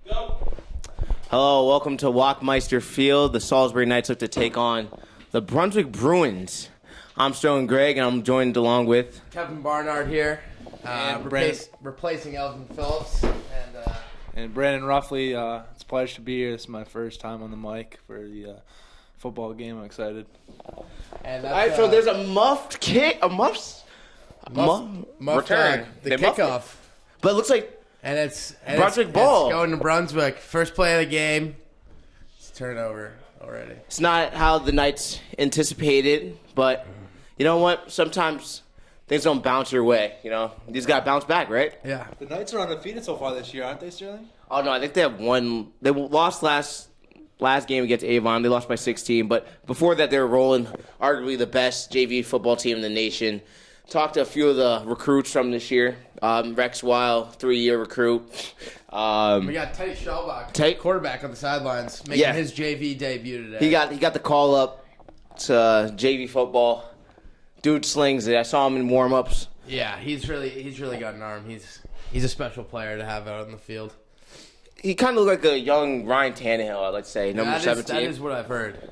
Hello, welcome to Walkmeister Field. The Salisbury Knights look to take on the Brunswick Bruins. I'm Stone Greg, and I'm joined along with Kevin Barnard here, replacing Elvin Phillips. And Brandon Ruffley. It's a pleasure to be here. This is my first time on the mic for the football game. I'm excited. And that's, all right, so there's a muffed kick, muffed return. The kickoff. But it looks like Brunswick ball. It's going to Brunswick. First play of the game. It's a turnover already. It's not how the Knights anticipated, but you know what? Sometimes things don't bounce your way. You know, you just got to bounce back, right? Yeah. The Knights are undefeated so far this year, aren't they, Sterling? Oh, no, I think they have one. They lost last game against Avon. They lost by 16. But before that, they were rolling, arguably the best JV football team in the nation. Talked to a few of the recruits from this year. Rex Weil, 3-year recruit. We got Teddy Schellbach, quarterback on the sidelines, making his JV debut today. He got the call up to JV football. Dude slings it. I saw him in warm-ups. Yeah, he's really got an arm. He's a special player to have out on the field. He kind of looked like a young Ryan Tannehill, I'd like to say, number 17. That is what I've heard.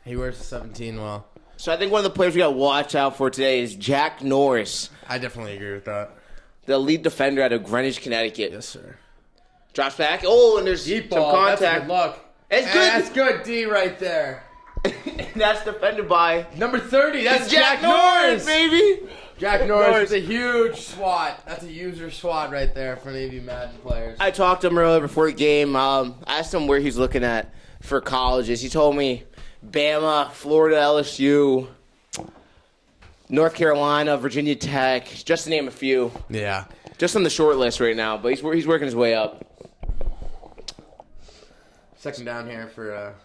He wears 17 well. So I think one of the players we got to watch out for today is Jack Norris. I definitely agree with that. The lead defender out of Greenwich, Connecticut. Yes, sir. Drops back. Oh, and there's Deep some ball. contact. That's a good look. It's good. That's good D right there. And that's defended by number 30. That's Jack Norris, baby. Jack Norris with a huge swat. That's a user swat right there for any of you Madden players. I talked to him earlier before the game. I asked him where he's looking at for colleges. He told me Bama, Florida, LSU, North Carolina, Virginia Tech, just to name a few. Yeah. Just on the short list right now, but he's working his way up. Second down here for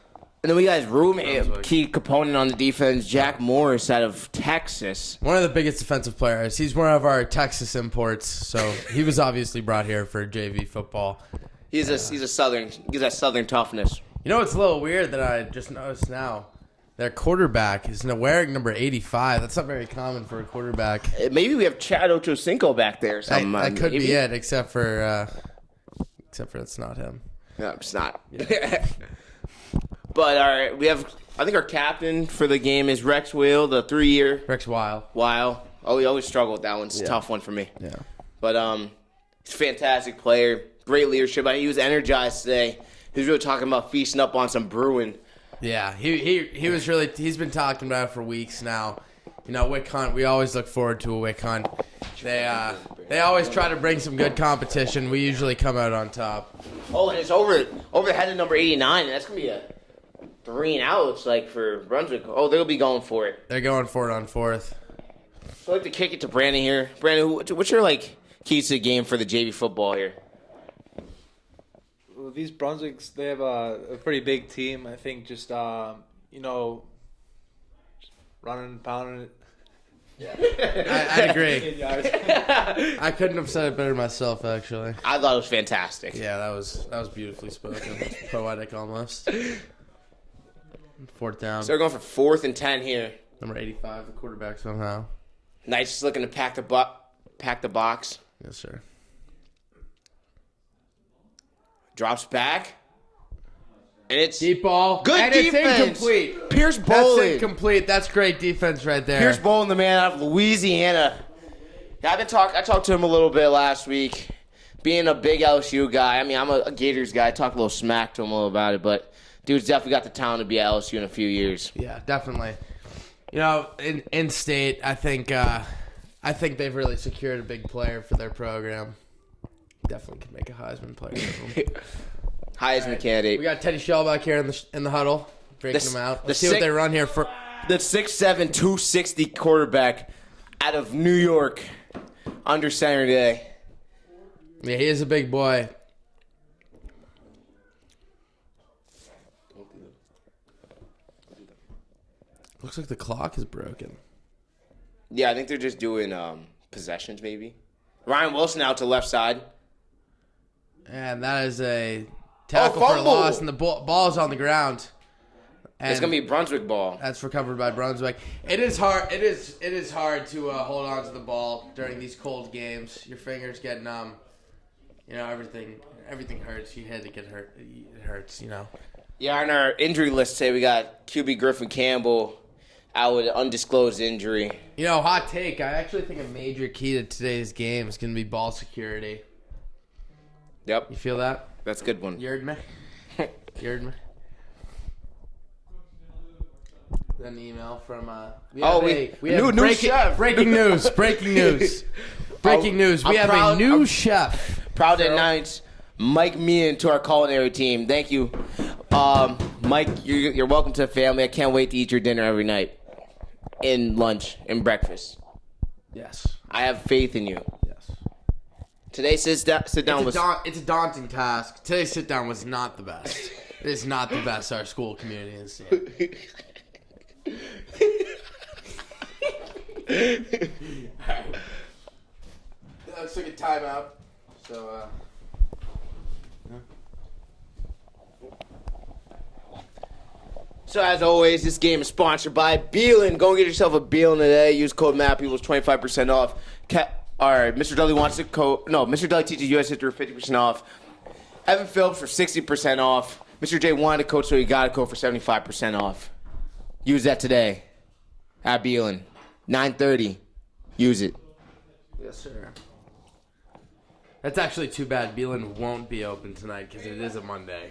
and then we got his roommate, key component on the defense, Jack Morris out of Texas. One of the biggest defensive players. He's one of our Texas imports, so he was obviously brought here for JV football. He's that southern toughness. You know what's a little weird that I just noticed now? Their quarterback is wearing number 85. That's not very common for a quarterback. Maybe we have Chad Ochocinco back there or something. That could be it, except for it's not him. No, it's not. Yeah. But all right, I think our captain for the game is Rex Weil, the 3-year. Rex Weil. Weil. Oh, we always struggle with that one. It's a tough one for me. Yeah. But he's a fantastic player. Great leadership. He was energized today. He was really talking about feasting up on some brewing. Yeah, he was really. He's been talking about it for weeks now. You know, Wick Hunt. We always look forward to a Wick Hunt. They always try to bring some good competition. We usually come out on top. Oh, and it's over the head of number 89, and that's gonna be a 3 and out. Looks like for Brunswick. Oh, they'll be going for it. They're going for it on 4th. So I'd like to kick it to Brandon here. Brandon, what's your keys to the game for the JV football here? Well, these Brunswicks, they have a pretty big team. I think just running and pounding it. Yeah, I'd agree. I couldn't have said it better myself, actually. I thought it was fantastic. Yeah, that was beautifully spoken. Poetic almost. 4th down. So they're going for 4th and 10 here. Number 85, the quarterback somehow. Knights just looking to pack the box. Yes, sir. Drops back. And it's deep ball. Good and defense. It's incomplete. Pierce Bolin. That's incomplete. That's great defense right there. Pierce Bolin, the man out of Louisiana. Yeah, I talked to him a little bit last week. Being a big LSU guy, I mean, I'm a Gators guy. I talked a little smack to him a little about it, but dude's definitely got the talent to be at LSU in a few years. Yeah, definitely. You know, in state, I think they've really secured a big player for their program. Definitely could make a Heisman player of them. Heisman candidate. We got Teddy Schellbach here in the huddle, breaking them out. Let's see what they run here for. The 6'7", 260 quarterback out of New York under center today. Yeah, he is a big boy. Looks like the clock is broken. Yeah, I think they're just doing possessions maybe. Ryan Wilson out to left side. And that is a tackle for a loss, and the ball is on the ground. And it's gonna be a Brunswick ball. That's recovered by Brunswick. It is hard. It is hard to hold on to the ball during these cold games. Your fingers get numb. You know, everything everything hurts. You had to get hurt. It hurts, Yeah, on our injury list today, we got QB Griffin Campbell out with an undisclosed injury. Hot take. I actually think a major key to today's game is going to be ball security. Yep. You feel that? That's a good one. You heard me? An email from we have new chef. Breaking news. Breaking news. Breaking news. We have a new chef. Proud to announce Mike Meehan to our culinary team. Thank you. Mike, you're welcome to the family. I can't wait to eat your dinner every night. And lunch and breakfast. Yes. I have faith in you. Yes. Today's sit down was it's a daunting task. Today's sit down was not the best. It is not the best our school community has seen. Let's take a timeout. So, So as always, this game is sponsored by Beelin. Go and get yourself a Beelin today. Use code MAP equals 25% off. Mr. Dudley wants to Mr. Dudley teaches U.S. history for 50% off. Evan Phillips for 60% off. Mr. J wanted to coach, so he got a code for 75% off. Use that today at Beelin. 9:30. Use it. yes, sir. That's actually too bad. Beelin won't be open tonight because it is a Monday.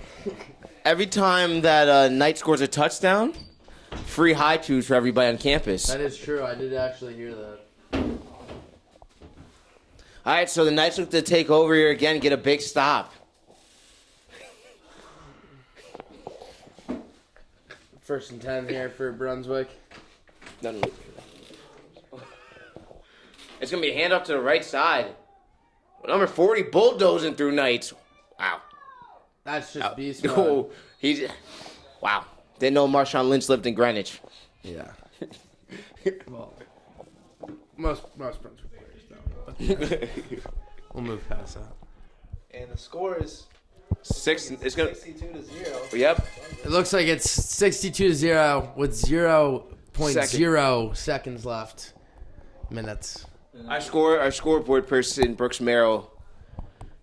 Every time that Knight scores a touchdown, free high chews for everybody on campus. That is true. I did actually hear that. All right, so the Knights look to take over here again and get a big stop. First and 10 here for Brunswick. It's going to be a handoff to the right side. Number 40 bulldozing through Knights. Wow. That's just beast mode. Oh, wow. Didn't know Marshawn Lynch lived in Greenwich. Yeah. Well, most Brunswick players don't. We'll move past that. And the score is 62 to 0. Yep. It looks like it's 62-0 with 0.0 seconds left. Minutes. Our scoreboard person, Brooks Merrill,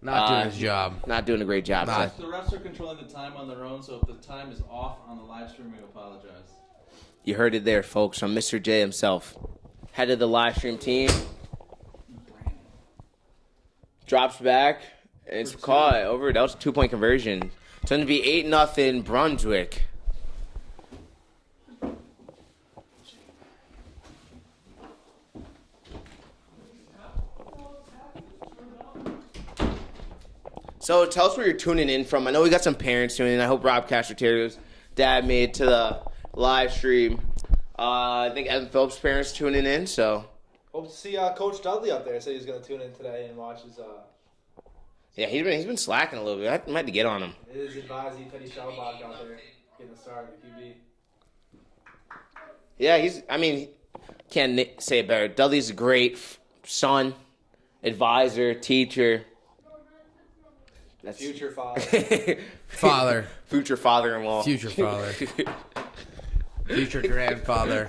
Not doing his job. not doing a great job. Not. The refs are controlling the time on their own, so if the time is off on the live stream, we apologize. You heard it there, folks, from Mr. J himself. Head of the live stream team. Drops back, and it's caught over. That was a 2-point conversion. It's going to be 8-0 Brunswick. So tell us where you're tuning in from. I know we got some parents tuning in. I hope Rob Castroterio's dad made it to the live stream. I think Evan Phillips' parents tuning in. So hope to see Coach Dudley up there. Said he's going to tune in today and watch his. yeah, he's been slacking a little bit. I might have to get on him. It is advised Teddy Shellbach out there getting a start at QB. Yeah, can't say it better. Dudley's a great son, advisor, teacher. That's Future father. Father. Future father-in-law. Future father. Future grandfather.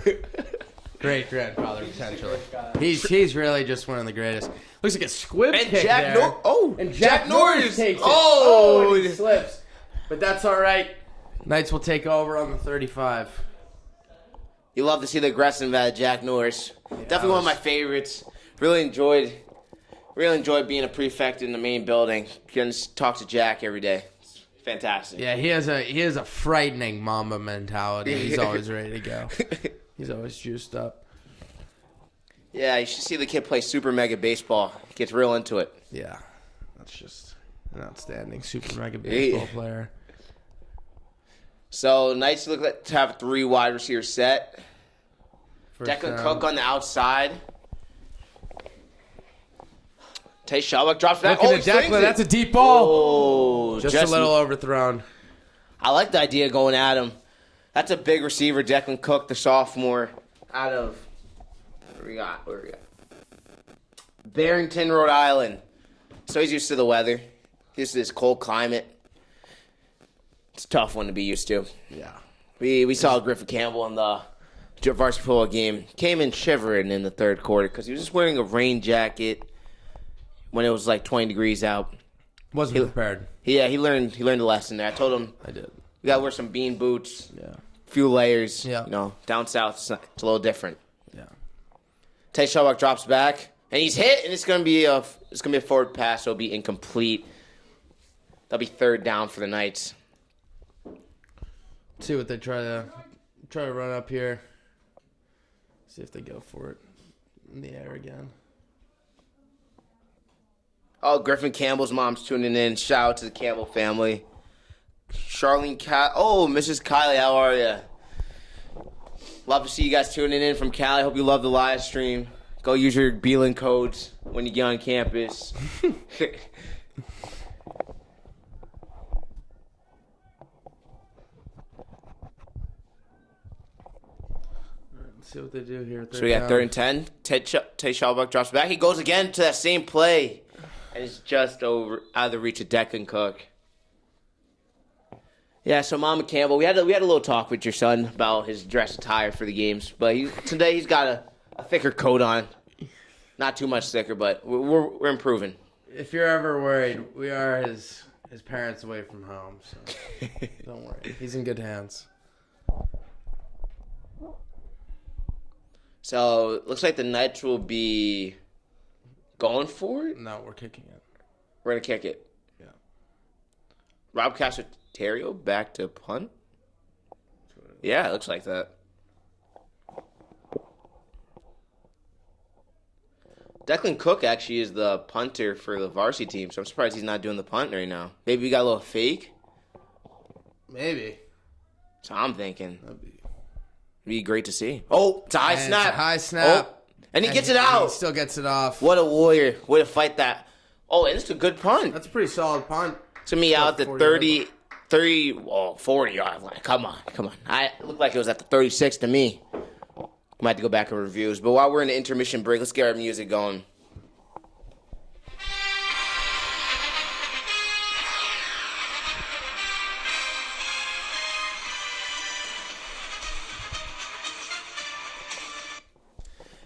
Great grandfather, potentially. He's really just one of the greatest. Looks like a squib And kick Jack there. And Jack Norris takes it. Oh! And he slips. But that's all right. Knights will take over on the 35. You love to see the aggressive Jack Norris. Definitely one of my favorites. Really enjoyed being a prefect in the main building. Can talk to Jack every day. It's fantastic. Yeah, he has a frightening Mamba mentality. He's always ready to go. He's always juiced up. Yeah, you should see the kid play super mega baseball. He gets real into it. Yeah, that's just an outstanding super mega baseball player. So Knights look like to have 3 wide receivers set. Declan Cook on the outside. Tay Shellbach drops back. Looking at Declan, that's a deep ball. Oh, just a little overthrown. I like the idea of going at him. That's a big receiver, Declan Cook, the sophomore, out of where we got? Barrington, Rhode Island. So he's used to the weather. Used to this cold climate. It's a tough one to be used to. Yeah. We saw Griffin Campbell in the varsity football game. Came in shivering in the third quarter because he was just wearing a rain jacket when it was like 20 degrees out. Wasn't prepared. He learned the lesson there. I told him I did. we gotta wear some bean boots. Yeah. Few layers. Yeah. Down south it's a little different. Yeah. Tay Shawbuck drops back and he's hit, and it's gonna be a forward pass. So it'll be incomplete. That'll be third down for the Knights. See what they try to run up here. See if they go for it in the air again. Oh, Griffin Campbell's mom's tuning in. Shout out to the Campbell family. Charlene Mrs. Kylie, how are you? Love to see you guys tuning in from Cali. Hope you love the live stream. Go use your Beeline codes when you get on campus. Let's see what they do here. So we got 3rd and 10. Tay Shawbuck drops back. He goes again to that same play. And it's just out of the reach of Declan Cook. Yeah, so Mama Campbell, we had a little talk with your son about his dress attire for the games. But today he's got a thicker coat on. Not too much thicker, but we're improving. If you're ever worried, we are his parents away from home, so don't worry. He's in good hands. So it looks like the Knights will be going for it. No, we're kicking it. We're gonna kick it. Yeah. Rob Casaterio back to punt. Yeah, it looks like that. Declan Cook actually is the punter for the varsity team, so I'm surprised he's not doing the punt right now. Maybe we got a little fake. Maybe. So I'm thinking. That'd be great to see. Oh, it's a high snap. It's a high snap. Oh, and he gets it out. He still gets it off. What a warrior. Way to fight that. Oh, and it's a good punt. That's a pretty solid punt. To me, out the 40 yard line. Come on. It looked like it was at the 36 to me. Might have to go back and reviews. But while we're in the intermission break, let's get our music going.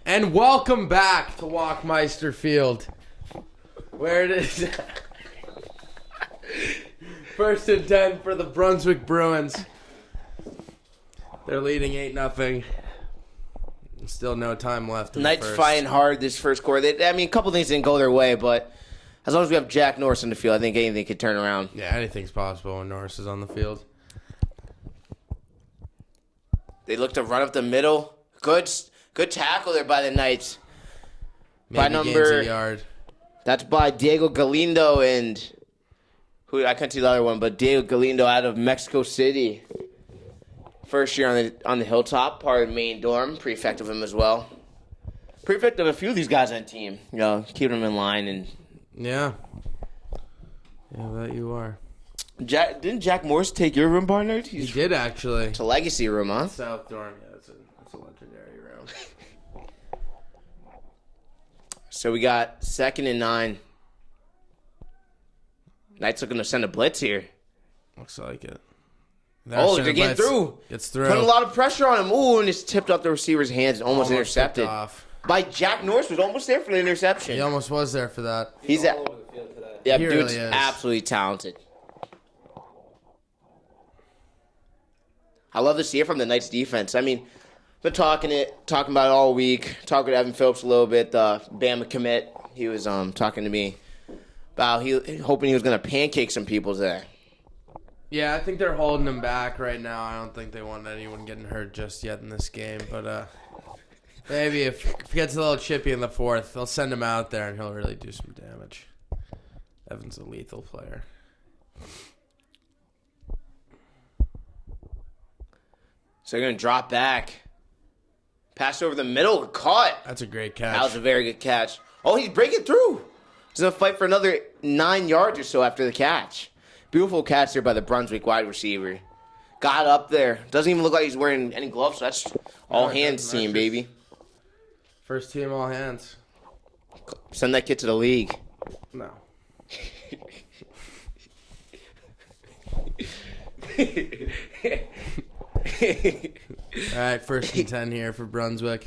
And welcome back to Walkmeister Field, where it is 1st and 10 for the Brunswick Bruins. They're leading 8-0. Still no time left. Knights fighting hard this first quarter. A couple things didn't go their way, but as long as we have Jack Norris in the field, I think anything could turn around. Yeah, anything's possible when Norris is on the field. They look to run up the middle. Good tackle there by the Knights. Maybe by number gains a yard. That's by Diego Galindo and who I couldn't see the other one, but Diego Galindo out of Mexico City. First year on the Hilltop, part of the main dorm. Pretty effective of him as well. Pretty effective of a few of these guys on the team. Keeping them in line and yeah, that you are. Didn't Jack Morse take your room, partner? He did actually. It's a legacy room, huh? South dorm, yeah, it's a legendary room. So we got 2nd and 9. Knights looking to send a blitz here. Looks like it. They're getting through. Gets through. Putting a lot of pressure on him. Ooh, and it's tipped up the receiver's hands and almost intercepted. Off. By Jack Norris was almost there for the interception. He almost was there for that. He's all over the field today. Yeah, He dude's really is. absolutely talented. I love to see it from the Knights defense. Been talking about it all week. Talking to Evan Phillips a little bit, the Bama commit. He was talking to me about hoping he was going to pancake some people today. Yeah, I think they're holding him back right now. I don't think they want anyone getting hurt just yet in this game. But maybe if he gets a little chippy in the 4th, they'll send him out there and he'll really do some damage. Evan's a lethal player. So they're going to drop back. Pass over the middle. Caught. That's a great catch. That was a very good catch. Oh, he's breaking through. He's going to fight for another 9 yards or so after the catch. Beautiful catch there by the Brunswick wide receiver. Got up there. Doesn't even look like he's wearing any gloves. So that's all hands team, baby. First team all hands. Send that kid to the league. No. All right, 1st and 10 here for Brunswick.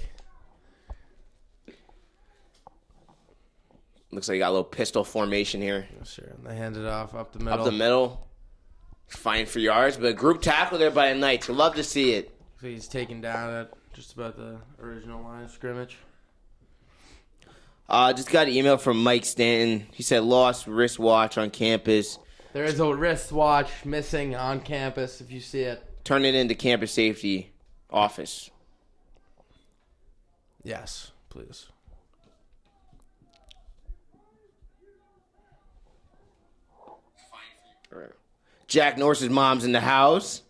Looks like you got a little pistol formation here. Sure. They hand it off up the middle. Up the middle. Fine for yards, but a group tackle there by the Knights. You'll love to see it. So he's taken down at just about the original line of scrimmage. Just got an email from Mike Stanton. He said lost wristwatch on campus. There is a wristwatch missing on campus if you see it. Turn it into campus safety office. Yes, please. Jack Norris's mom's in the house.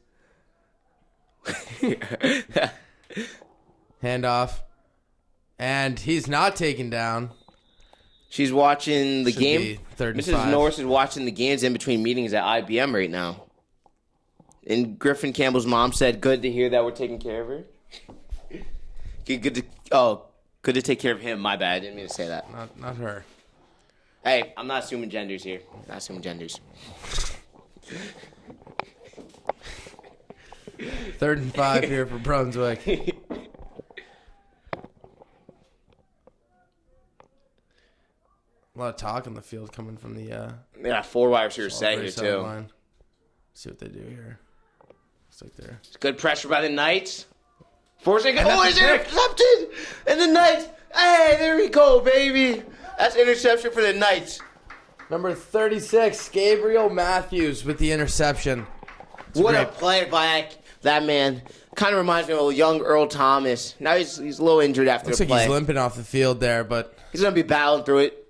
Handoff. And he's not taken down. She's watching the Should game. be 3rd and Mrs. 5. Norris is watching the games in between meetings at IBM right now. And Griffin Campbell's mom said, good to hear that we're taking care of her. Good to take care of him. My bad. I didn't mean to say that. Not her. Hey, I'm not assuming genders here. Not assuming genders. 3rd and 5 here for Brunswick. A lot of talk on the field coming from the They got 4 wide receivers set here, too. line. See what they do here. Looks like they're... Good pressure by the Knights. Forcing it. Oh, that's it's a pick. intercepted. And the Knights. Hey, there we go, baby. That's interception for the Knights. Number 36, Gabriel Matthews with the interception. What a play by that man. Kind of reminds me of a young Earl Thomas. Now he's a little injured after Looks the like play. he's limping off the field there, but He's going to be battling through it.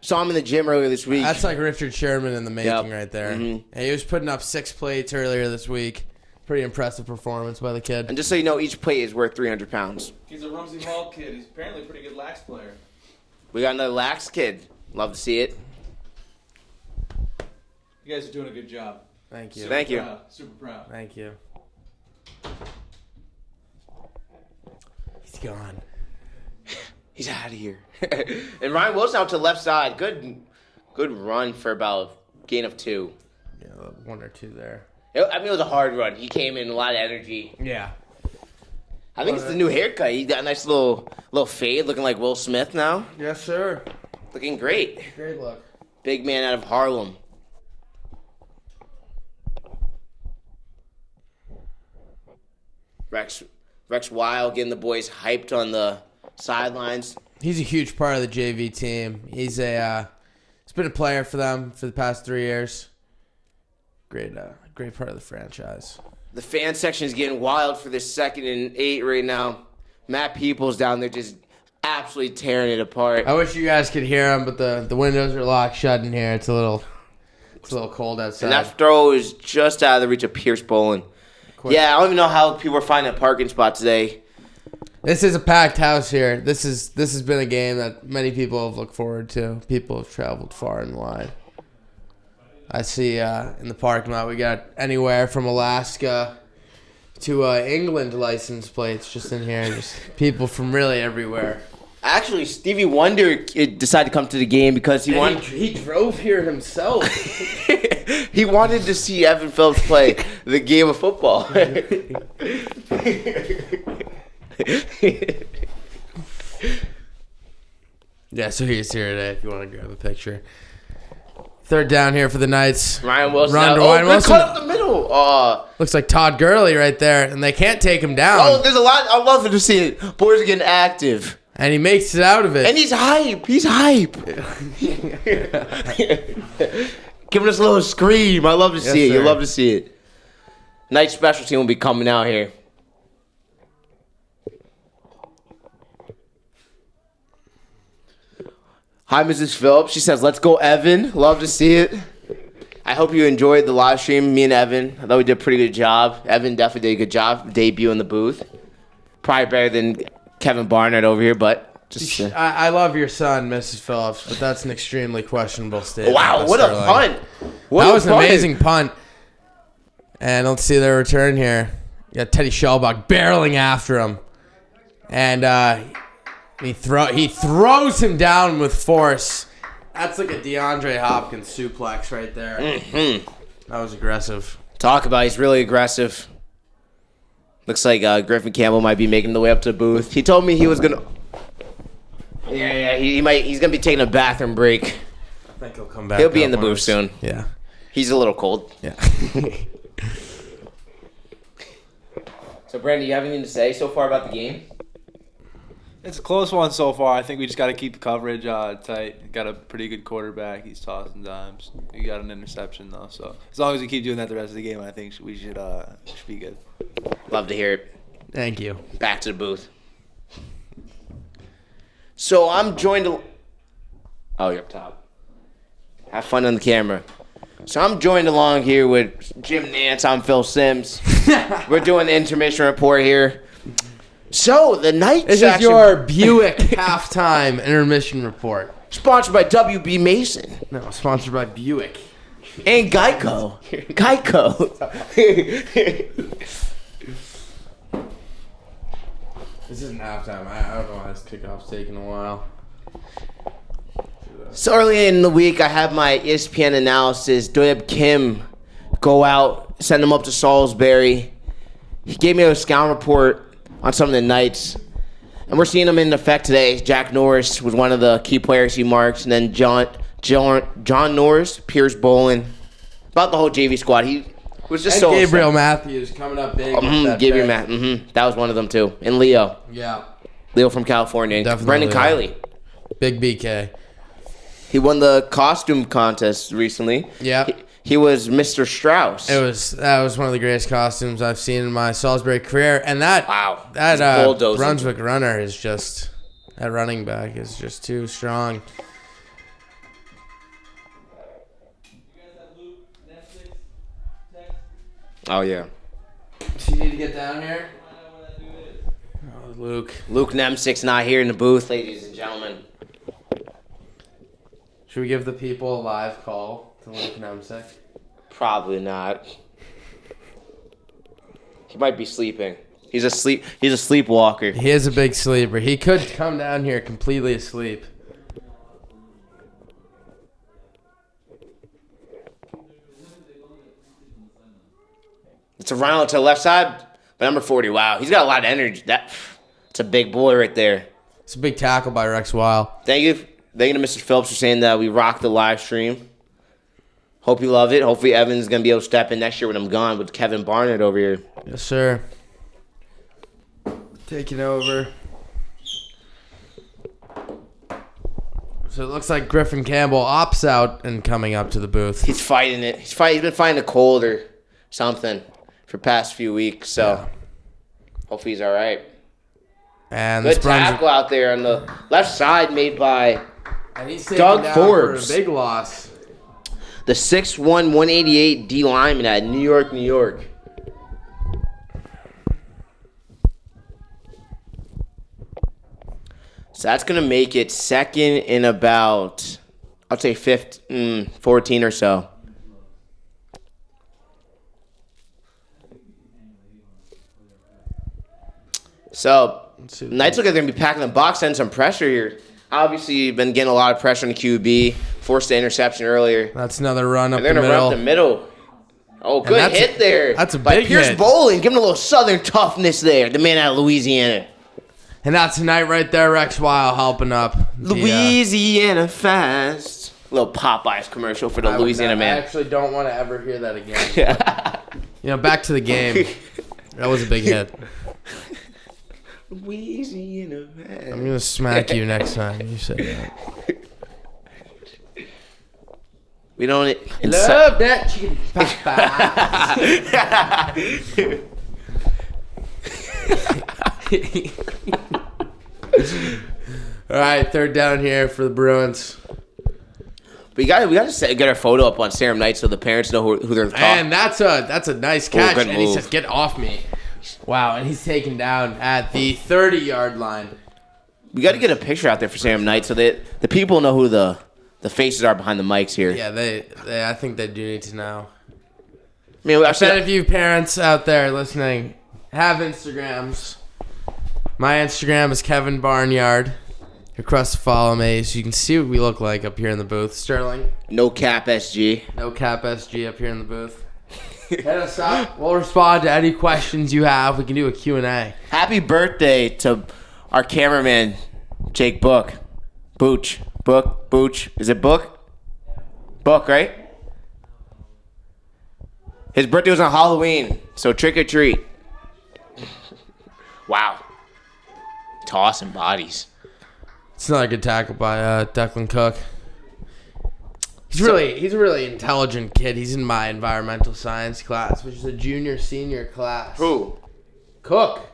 Saw him in the gym earlier this week. that's like Richard Sherman in the making Yep. right there. Mhm. And he was putting up 6 plates earlier this week. Pretty impressive performance by the kid. And just so you know, each plate is worth 300 pounds. He's a Rumsey Hall kid. He's apparently a pretty good lax player. We got another lax kid. Love to see it. You guys are doing a good job. Thank you. Thank you. Proud. Super proud. Thank you. He's gone. He's out of here. And Ryan Wilson out to the left side. Good run for about a gain of 2. Yeah, 1 or 2 there. It was a hard run. He came in a lot of energy. Yeah. I think it's the new haircut. He got a nice little fade, looking like Will Smith now. Yes, sir. Looking great. Great look. Big man out of Harlem. Rex Weil getting the boys hyped on the sidelines. He's a huge part of the JV team. He's been a player for them for the past 3 years. Great part of the franchise. The fan section is getting wild for this 2nd and 8 right now. Matt Peoples down there just absolutely tearing it apart. I wish you guys could hear him, but the windows are locked shut in here. It's a little cold outside. And that throw is just out of the reach of Pierce Bolin. Yeah, I don't even know how people are finding a parking spot today. This is a packed house here. This has been a game that many people have looked forward to. People have traveled far and wide. I see in the parking lot we got anywhere from Alaska to England license plates just in here. Just people from really everywhere. Actually, Stevie Wonder decided to come to the game because he wanted. He drove here himself. He wanted to see Evan Phillips play the game of football. Yeah, so he's here today if you want to grab a picture. 3rd down here for the Knights. Ryan Wilson. Run to Oh, Ryan good Wilson. cut up the middle. Looks like Todd Gurley right there, and they can't take him down. Oh, there's a lot. I love to see it. Boys are getting active. And he makes it out of it. And he's hype. He's hype. Giving us a little scream. I love to see it. sir. You love to see it. Night special team will be coming out here. Hi, Mrs. Phillips. She says, let's go, Evan. Love to see it. I hope you enjoyed the live stream. Me and Evan, I thought we did a pretty good job. Evan definitely did a good job. Debut in the booth. Probably better than Kevin Barnett over here, but just... I love your son, Mrs. Phillips, but that's an extremely questionable statement. Wow, what a Sterling. punt. What That a was an punt. amazing punt. And let's see their return here. You got Teddy Shellbach barreling after him. And he throws him down with force. That's like a DeAndre Hopkins suplex right there. Mm-hmm. That was aggressive. Talk about he's really aggressive. Looks like Griffin Campbell might be making the way up to the booth. He told me he was going to... Yeah, he might. He's gonna be taking a bathroom break. I think he'll come back. He'll be in the up booth once. soon. Yeah. He's a little cold. Yeah. So, Brandon, you have anything to say so far about the game? It's a close one so far. I think we just got to keep the coverage tight. Got a pretty good quarterback. He's tossing dimes. We got an interception, though. So as long as we keep doing that the rest of the game, I think we should be good. Love to hear it. Thank you. Back to the booth. So I'm joined. Oh, you're up top. Have fun on the camera. So I'm joined along here with Jim Nance. I'm Phil Sims. We're doing the intermission report here. So the Knights. This is your Buick halftime intermission report. Sponsored by WB Mason No, sponsored by Buick. and Geico. Geico. This isn't halftime. I don't know why this kickoff's taking a while. So early in the week, I had my ESPN analysis. Doyeb Kim go out, send him up to Salisbury. He gave me a scout report on some of the Knights. And we're seeing them in effect today. Jack Norris was one of the key players he marked. And then John Norris, Pierce Bolin. About the whole JV squad. He was just And so Gabriel Matthews coming up big. with that Gabriel pick. Matt. That was one of them, too. And Leo. Yeah. Leo from California. Definitely Brendan Leo. Kiley. Big BK. He won the costume contest recently. Yeah. He was Mr. Strauss. That was one of the greatest costumes I've seen in my Salisbury career, and that He's bulldozing. Brunswick runner is just that running back is just too strong. You guys have Luke, Netflix, text, Oh, yeah. Do you need to get down here? find out where that dude is. Oh, Luke. Luke Nemsick's not here in the booth, ladies and gentlemen. Should we give the people a live call to Luke Nemsick? Probably not. He might be sleeping. He's a sleepwalker. He is a big sleeper. He could come down here completely asleep. It's a Ronald to the left side, but number 40. Wow, he's got a lot of energy. It's a big boy right there. It's a big tackle by Rex Weil. Thank you to Mr. Phillips for saying that we rocked the live stream. Hope you love it. Hopefully Evan's going to be able to step in next year when I'm gone with Kevin Barnett over here. Yes, sir. Taking over. So it looks like Griffin Campbell opts out and coming up to the booth. He's fighting it. He's been fighting a cold or something for the past few weeks, so hopefully he's all right. And Good this Brunswick, tackle out there on the left side made by and he's taken Doug down Forbes. for a big loss. the 6'1", 188 D lineman at New York, New York. So that's going to make it second in about, I'd say 14 or so. So, Knights look like they're going to be packing the box, and some pressure here. Obviously, you've been getting a lot of pressure on the QB. Forced the interception earlier. That's another run up And they're the going to run middle. up the middle. Oh, good that's hit a- there. that's a by big Pierce hit. Bolin, giving a little southern toughness there. The man out of Louisiana. And that's tonight right there, Rex Weil helping up. Louisiana fast. Little Popeyes commercial for the Louisiana I man. actually don't want to ever hear that again. Back to the game. That was a big hit. Louisiana I'm fast. going to smack you next time you say that. We don't Love that chicken All right, third down here for the Bruins. We got to get our photo up on Serum Night so the parents know who they're talking. And that's a nice catch. good And he move. says, "Get off me!" Wow, and he's taken down at the 30-yard line. We got to get a picture out there for Serum Night so that the people know who the faces are behind the mics here. Yeah, they I think they do need to know. I mean, I bet if you parents out there listening have Instagrams, my Instagram is Kevin Barnyard. Request to follow me so you can see what we look like up here in the booth. Sterling, No Cap SG. no cap SG up here in the booth. Hit us up. We'll respond to any questions you have. We can do a Q&A. Happy birthday to our cameraman, Jake Book. Booch. Book. Booch. Is it Book? Book, right? His birthday was on Halloween, so trick or treat. Wow. Tossing bodies. It's not a good tackle by Declan Cook. He's a really intelligent kid. He's in my environmental science class, which is a junior-senior class. Who? Cook.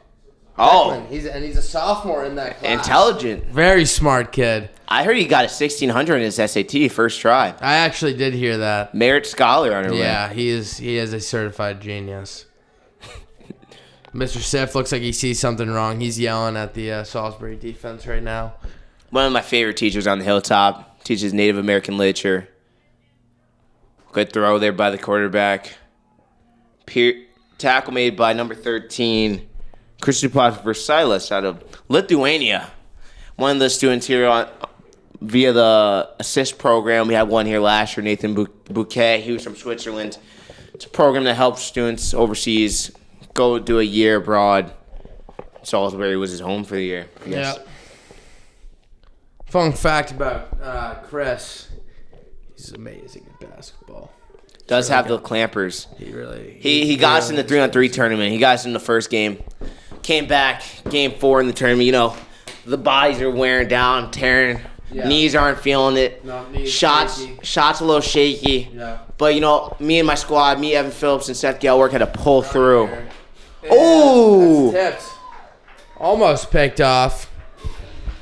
Oh. Declan. He's a sophomore in that class. Intelligent. Very smart kid. I heard he got a 1600 in his SAT first try. I actually did hear that. Merit scholar on her way. Yeah, he is a certified genius. Mr. Siff looks like he sees something wrong. He's yelling at the Salisbury defense right now. One of my favorite teachers on the hilltop. Teaches Native American literature. Good throw there by the quarterback. Tackle made by number 13, Kristupas Versilis out of Lithuania. One of the students here via the assist program. We had one here last year, Nathan Bouquet. He was from Switzerland. It's a program that helps students overseas go do a year abroad. Salisbury was his home for the year. Yeah. Fun fact about Chris. He's amazing at basketball. Does have the clampers. He got us in the 3-on-3 tournament. He got us in the first game. Came back, game 4 in the tournament. You know, the bodies are wearing down, tearing. Yeah. Knees aren't feeling it. No, knees shots a little shaky. Yeah. But, you know, me and my squad, me, Evan Phillips, and Seth Gelwork had to pull through. Oh! Tipped. Almost picked off.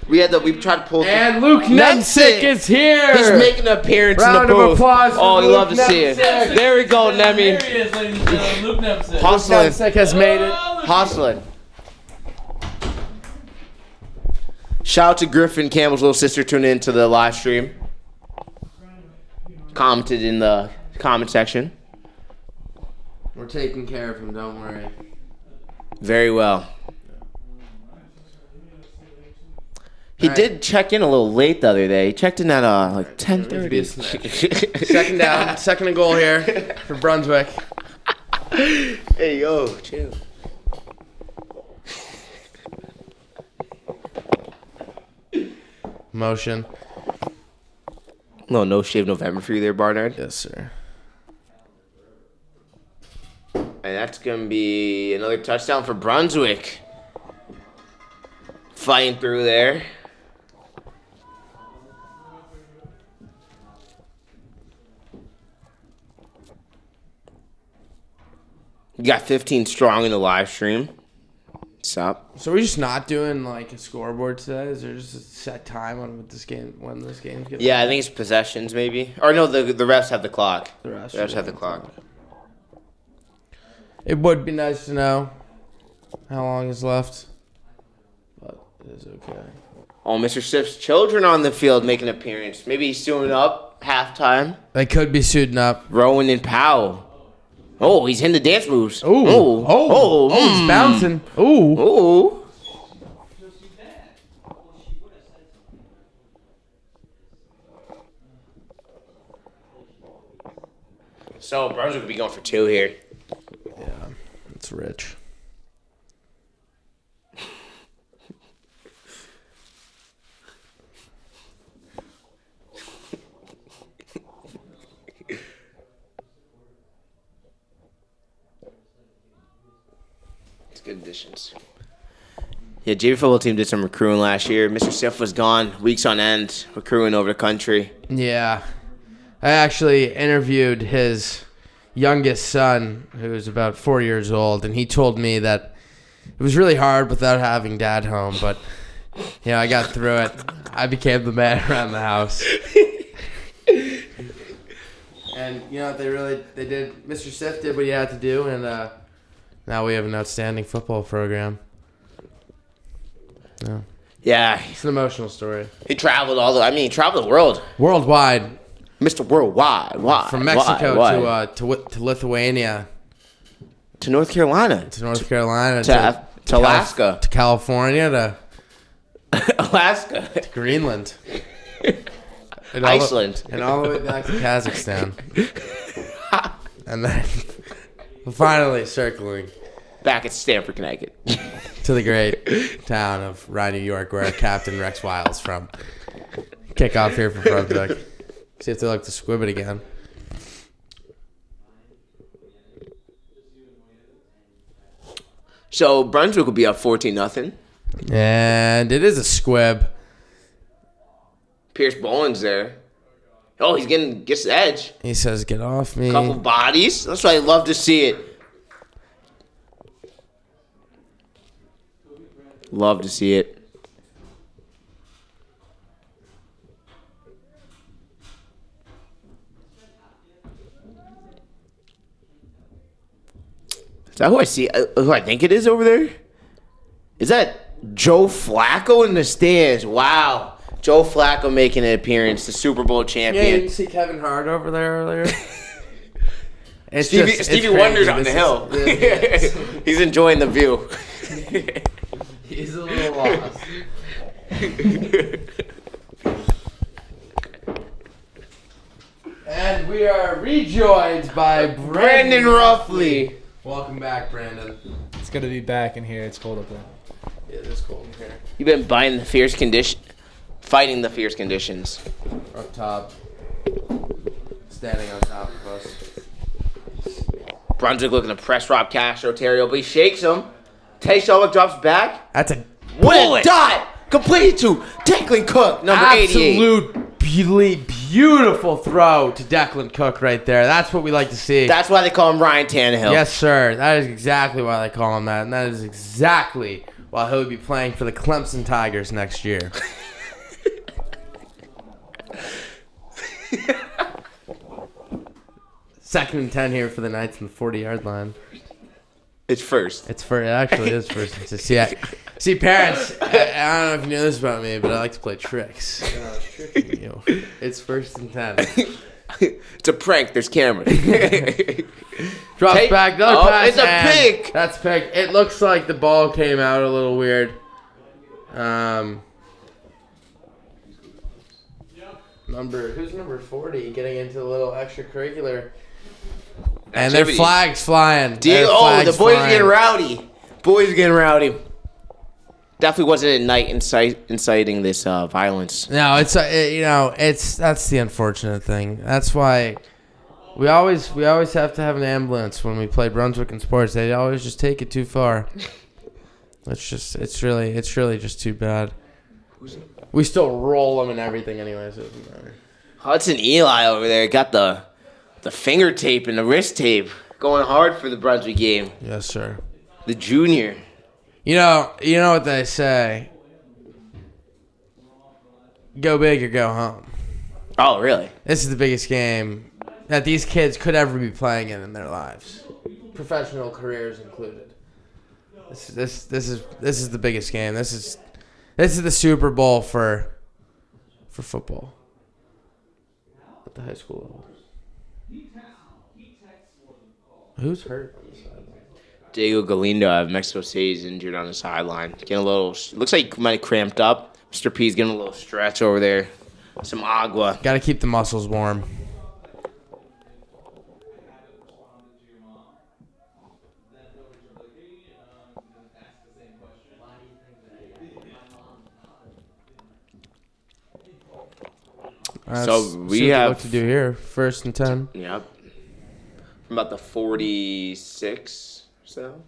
We tried to pull through. And Luke Nemsick is here. He's making an appearance Round in the booth. of applause for Oh, you Luke love to see it. Nemsick. There we go, There Nemi. he is, ladies and gentlemen. Luke Nemsick. Hustling. Nemsick has made it. Hustling. Shout out to Griffin, Campbell's little sister, tuned into the live stream. Commented in the comment section. We're taking care of him, don't worry. Very well. He did check in a little late the other day. He checked in at like 10:30. Second and goal here for Brunswick. Hey, yo, chill. Motion. No shave November for you there, Barnard. Yes, sir. And that's going to be another touchdown for Brunswick. Fighting through there. You got 15 strong in the live stream. What's up? So we're just not doing like a scoreboard today? Is there just a set time on when this game's getting? Yeah, I think it's possessions maybe. Or no, the refs have the clock. The refs have the clock. It would be nice to know how long is left, but it is okay. Oh, Mr. Siff's children on the field making an appearance. Maybe he's suiting up halftime. They could be suiting up. Rowan and Powell. Oh, he's hitting the dance moves. He's bouncing. Ooh. Oh. So Brunswick will be going for 2 here. Yeah, it's rich. Good additions. Yeah, JV football team did some recruiting last year. Mr. Siff was gone weeks on end, recruiting over the country. Yeah. I actually interviewed his youngest son, who was about 4 years old, and he told me that it was really hard without having dad home, but I got through it. I became the man around the house. And they did. Mr. Siff did what he had to do, and now we have an outstanding football program. Yeah. Yeah. It's an emotional story. He traveled he traveled the world. Worldwide. Mr. Worldwide. Why? From Mexico to Lithuania. To North Carolina. To North Carolina. To Alaska. To California. To Alaska. To Greenland. And Iceland. And all the way back to Kazakhstan. And then finally circling back at Stamford, Connecticut. To the great town of Rye, New York, where Captain Rex Wiles from. Kickoff here for Brunswick. See if they like to squib it again. So Brunswick will be up 14-0. And it is a squib. Pierce Bowling's there. Oh, gets the edge. He says, "Get off me." Couple bodies. That's why I love to see it. Love to see it. Is that who I see? Who I think it is over there? Is that Joe Flacco in the stands? Wow. Joe Flacco making an appearance, the Super Bowl Yeah, champion. you didn't see Kevin Hart over there earlier? Stevie Wonder's on the hill. He's enjoying the view. He's a little lost. And we are rejoined by Brandon Ruffley. Welcome back, Brandon. It's good to be back in here. It's cold up there. Yeah, it is cold in here. You've been fighting the fierce conditions. Up top. Standing on top of us. Brunswick looking to press Rob Castro, Terrio, but he shakes him. Tay Shelwick drops back. That's a What a bullet. dot! Completed to Declan Cook, number 88. Absolute beautiful throw to Declan Cook right there. That's what we like to see. That's why they call him Ryan Tannehill. Yes, sir. That is exactly why they call him that. And that is exactly why he'll be playing for the Clemson Tigers next year. Second and 10 here for the Knights on the 40-yard line. It's first. It actually is first and 6. See, parents, I don't know if you knew this about me, but I like to play tricks. Tricking you. It's first and 10. It's a prank. There's cameras. Drops back. Another pass. It's a pick. That's pick. It looks like the ball came out a little weird. Who's number 40 getting into a little extracurricular? And their Activity. flags flying. The boys are getting rowdy. Boys are getting rowdy. Definitely wasn't a night inciting this violence. No, that's the unfortunate thing. That's why we always have to have an ambulance when we play Brunswick in sports. They always just take it too far. It's really just too bad. We still roll them and everything anyway, so it doesn't matter. Hudson Eli over there got the finger tape and the wrist tape going hard for the Brunswick game. Yes, sir. The junior. You know what they say. Go big or go home. Oh, really? This is the biggest game that these kids could ever be playing in their lives, professional careers included. This is the biggest game. This is the Super Bowl for football at the high school level. Who's hurt? Diego Galindo out of Mexico City is injured on the sideline. Getting a little. Looks like he might have cramped up. Mr. P's getting a little stretch over there. Some agua. Got to keep the muscles warm. So we see have what to do here. First and 10. Yep. From about the 46 or so.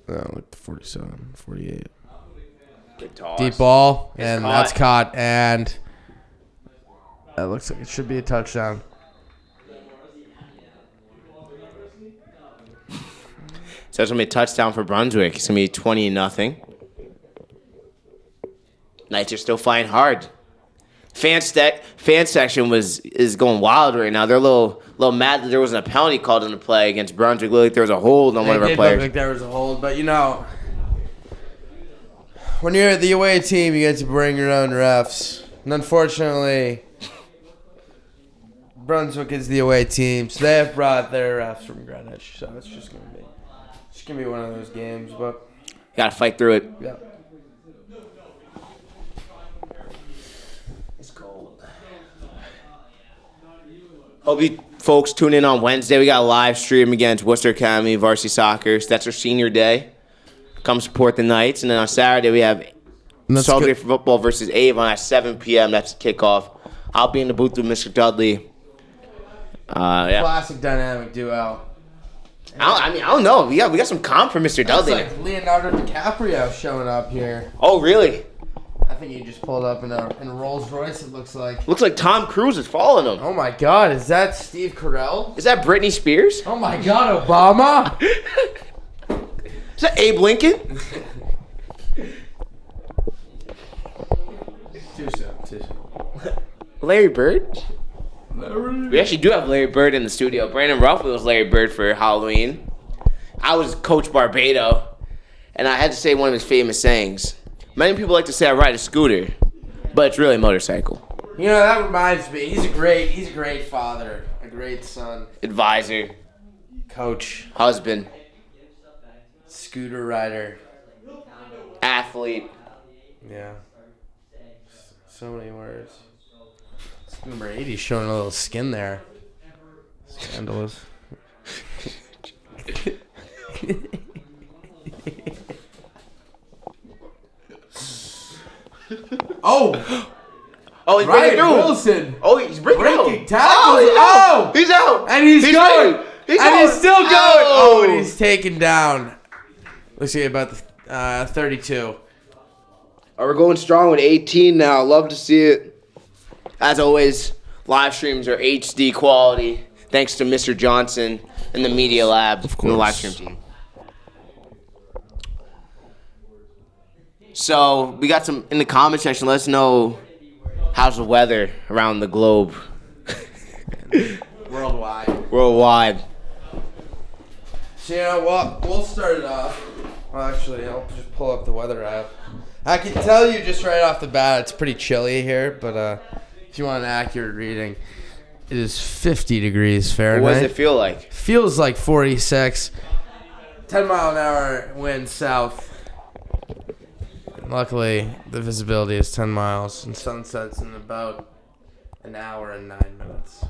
Like 47, 48. Good toss. Deep ball, It's and caught. that's caught, and that looks like it should be a touchdown. So it's going to be a touchdown for Brunswick. It's going to be 20-0. Knights are still flying hard. Fan section is going wild right now. They're a little mad that there wasn't a penalty called in the play against Brunswick. Looked like there was a hold on one of our It did players. look like there was a hold, but when you're the away team, you get to bring your own refs. And unfortunately, Brunswick is the away team, so they have brought their refs from Greenwich. So it's just gonna be one of those games, but Got to fight through it. yeah. It's cold. Hope you folks tune in on Wednesday. We got a live stream against Worcester Academy Varsity Soccer. So that's our senior day. Come support the Knights. And then on Saturday, we have Salisbury football versus Avon at 7 p.m. That's kickoff. I'll be in the booth with Mr. Dudley. Yeah. Classic dynamic duo. I don't know. We got some comp for Mr. That's Dudley. like Leonardo DiCaprio showing up here. Oh, really? I think he just pulled up in a Rolls Royce, it looks like. Looks like Tom Cruise is following him. Oh my God, is that Steve Carell? Is that Britney Spears? Oh my God, Obama? Is that Abe Lincoln? Too soon. Larry Bird? We actually do have Larry Bird in the studio. Brandon Ruffalo was Larry Bird for Halloween. I was Coach Barbado, and I had to say one of his famous sayings. Many people like to say I ride a scooter, but it's really a motorcycle. You know, that reminds me. He's a great father, a great son, Advisor, coach, husband, scooter rider. athlete. Yeah. So many words. Number 80 showing a little skin there. Scandalous. Oh! Oh, he's Ryan breaking through. Wilson. Oh, he's breaking Breaking out. tackles. Oh, he's out. And he's going. Right. He's still going. Oh. Oh, and he's taken down. Let's see about the 32. Oh, we're going strong with 18 now. Love to see it. As always, live streams are HD quality. Thanks to Mr. Johnson and the Media Lab and the live stream team. So, we got some in the comment section. Let us know how's the weather around the globe. Worldwide. So, you know what? We'll start it off. Well, actually, I'll just pull up the weather app. I can tell you just right off the bat, it's pretty chilly here, but if you want an accurate reading, it is 50 degrees Fahrenheit. What does it feel like? Feels like 46. 10 mile an hour wind south. Luckily, the visibility is 10 miles, and sunsets in about an hour and 9 minutes.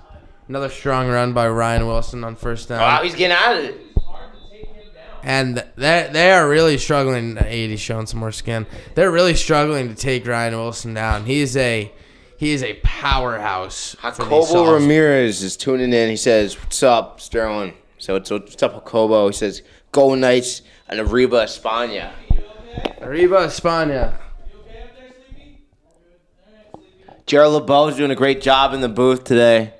Another strong run by Ryan Wilson on first down. Oh, he's getting out of it. And they are really struggling. 80 showing some more skin. They're really struggling to take Ryan Wilson down. He is a powerhouse. Jacobo Ramirez is tuning in. He says, "What's up, Sterling?" So what's up, Jacobo? He says, "Go Knights and Arriba España." Arriba España. Gerald LeBeau is doing a great job in the booth today,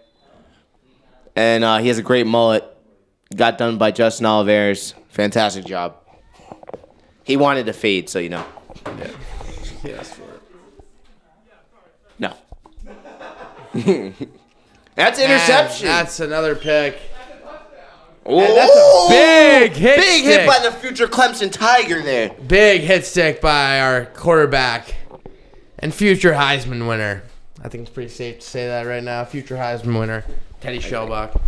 and he has a great mullet. Got done by Justin Oliveras. Fantastic job. He wanted to fade, so you know. Yeah. He asked for it. No. That's interception. And that's another pick. Oh, And that's a big hit Big stick. hit by the future Clemson Tiger there. Big hit stick by our quarterback and future Heisman winner. I think it's pretty safe to say that right now. Future Heisman winner, Teddy Shellbach.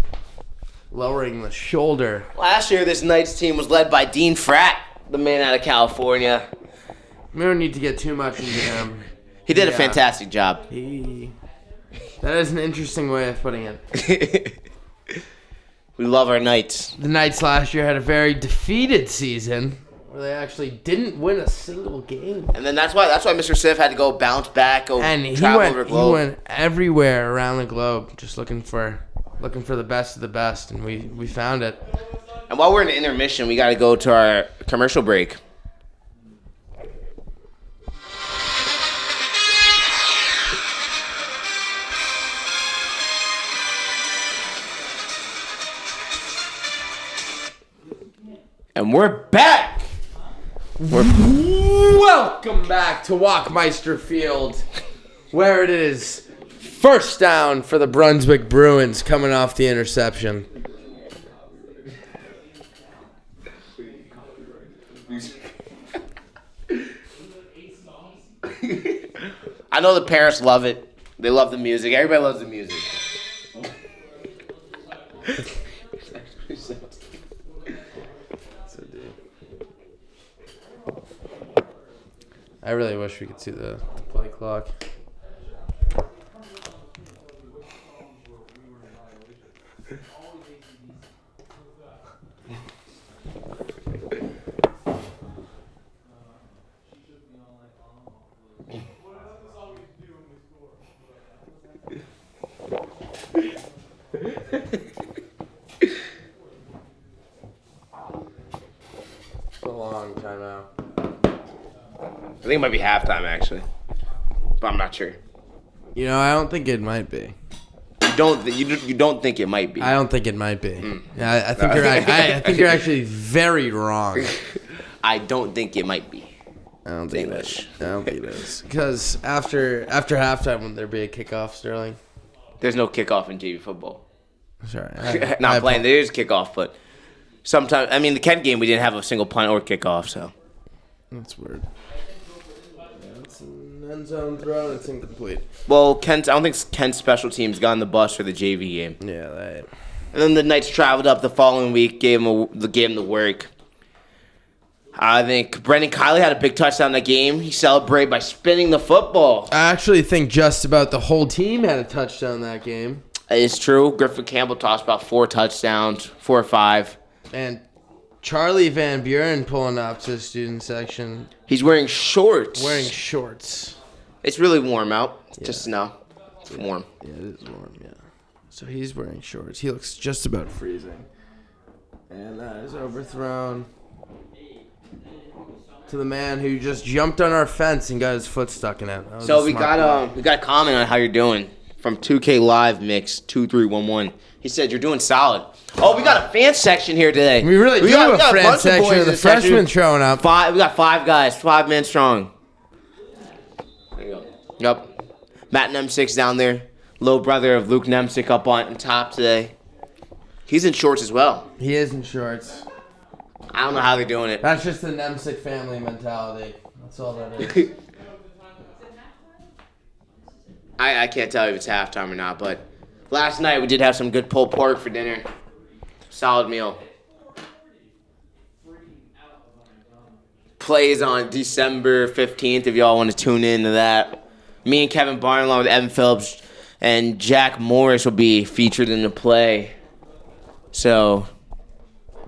Lowering the shoulder. Last year, this Knights team was led by Dean Fratt, the man out of California. We don't need to get too much into him. He did a Yeah. fantastic job. That is an interesting way of putting it. We love our Knights. The Knights last year had a very defeated season where they actually didn't win a single game. And then that's why Mr. Sif had to go bounce back, And he travel over the went, globe. he went everywhere around the globe just looking for the best of the best, and we found it. And while we're in the intermission, we got to go to our commercial break. And we're back. Welcome back to Walkmeister Field, where it is first down for the Brunswick Bruins coming off the interception. I know the parents love it. They love the music. Everybody loves the music. I really wish we could see the play clock. now. I think it might be halftime, actually. But I'm not sure. You know, I don't think it might be. You don't think it might be? I don't think it might be. Yeah, I think you're right. I think you're actually very wrong. I don't think it might be. I don't think it is. I don't think it is. Because after halftime, wouldn't there be a kickoff, Sterling? There's no kickoff in JV football. Sorry. Not playing. There is kickoff, but sometimes, I mean, the Kent game, we didn't have a single punt or kickoff, so. That's weird. It's an end zone throw, and it's incomplete. Well, I don't think Kent's special teams got on the bus for the JV game. Yeah, And then the Knights traveled up the following week, gave him the work. I think Brendan Kiley had a big touchdown in that game. He celebrated by spinning the football. I actually think just about the whole team had a touchdown that game. It's true. Griffin Campbell tossed about 4 touchdowns, 4 or 5. And Charlie Van Buren pulling up to the student section. He's wearing shorts. It's really warm out. Yeah. Just snow. It's warm. Yeah, it is warm, yeah. So he's wearing shorts. He looks just about freezing. And that is overthrown to the man who just jumped on our fence and got his foot stuck in it. So we got a comment on how you're doing from 2K Live Mix 2311. He said you're doing solid. Oh, we got a fan section here today. We really do have a fan bunch of section. boys in The freshmen showing up. We got 5 guys, 5 men strong. There you go. Yep. Matt Nemsick down there, little brother of Luke Nemsick up on top today. He's in shorts as well. He is in shorts. I don't know how they're doing it. That's just the Nemsick family mentality. That's all that is. I can't tell you if it's halftime or not, but last night we did have some good pulled pork for dinner. Solid meal. Plays on December 15th if y'all want to tune in to that. Me and Kevin Barn along with Evan Phillips and Jack Morris will be featured in the play. So,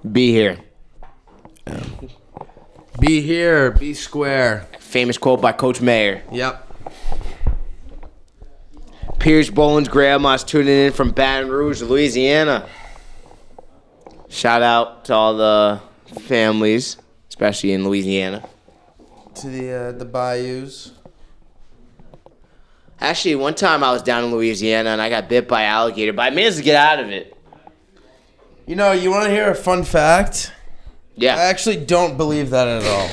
be here. Be here, be square. Famous quote by Coach Mayer. Yep. Pierce Boland's grandma's tuning in from Baton Rouge, Louisiana. Shout out to all the families, especially in Louisiana. To the bayous. Actually, one time I was down in Louisiana and I got bit by an alligator, but I managed to get out of it. You know, you want to hear a fun fact? Yeah. I actually don't believe that at all.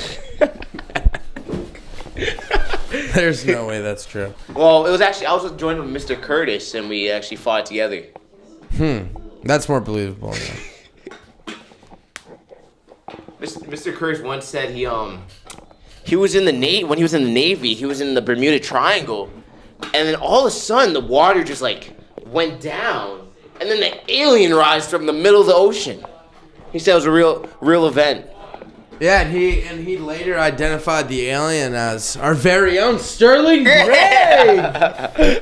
There's no way that's true. Well, it was actually, I was joined with Mr. Curtis and we actually fought together. That's more believable. Yeah. Mr. Curtis once said he was in the Navy. When he was in the Navy, he was in the Bermuda Triangle, and then all of a sudden the water just like went down, and then the alien rise from the middle of the ocean. He said it was a real event. Yeah, and he later identified the alien as our very own Sterling Gray.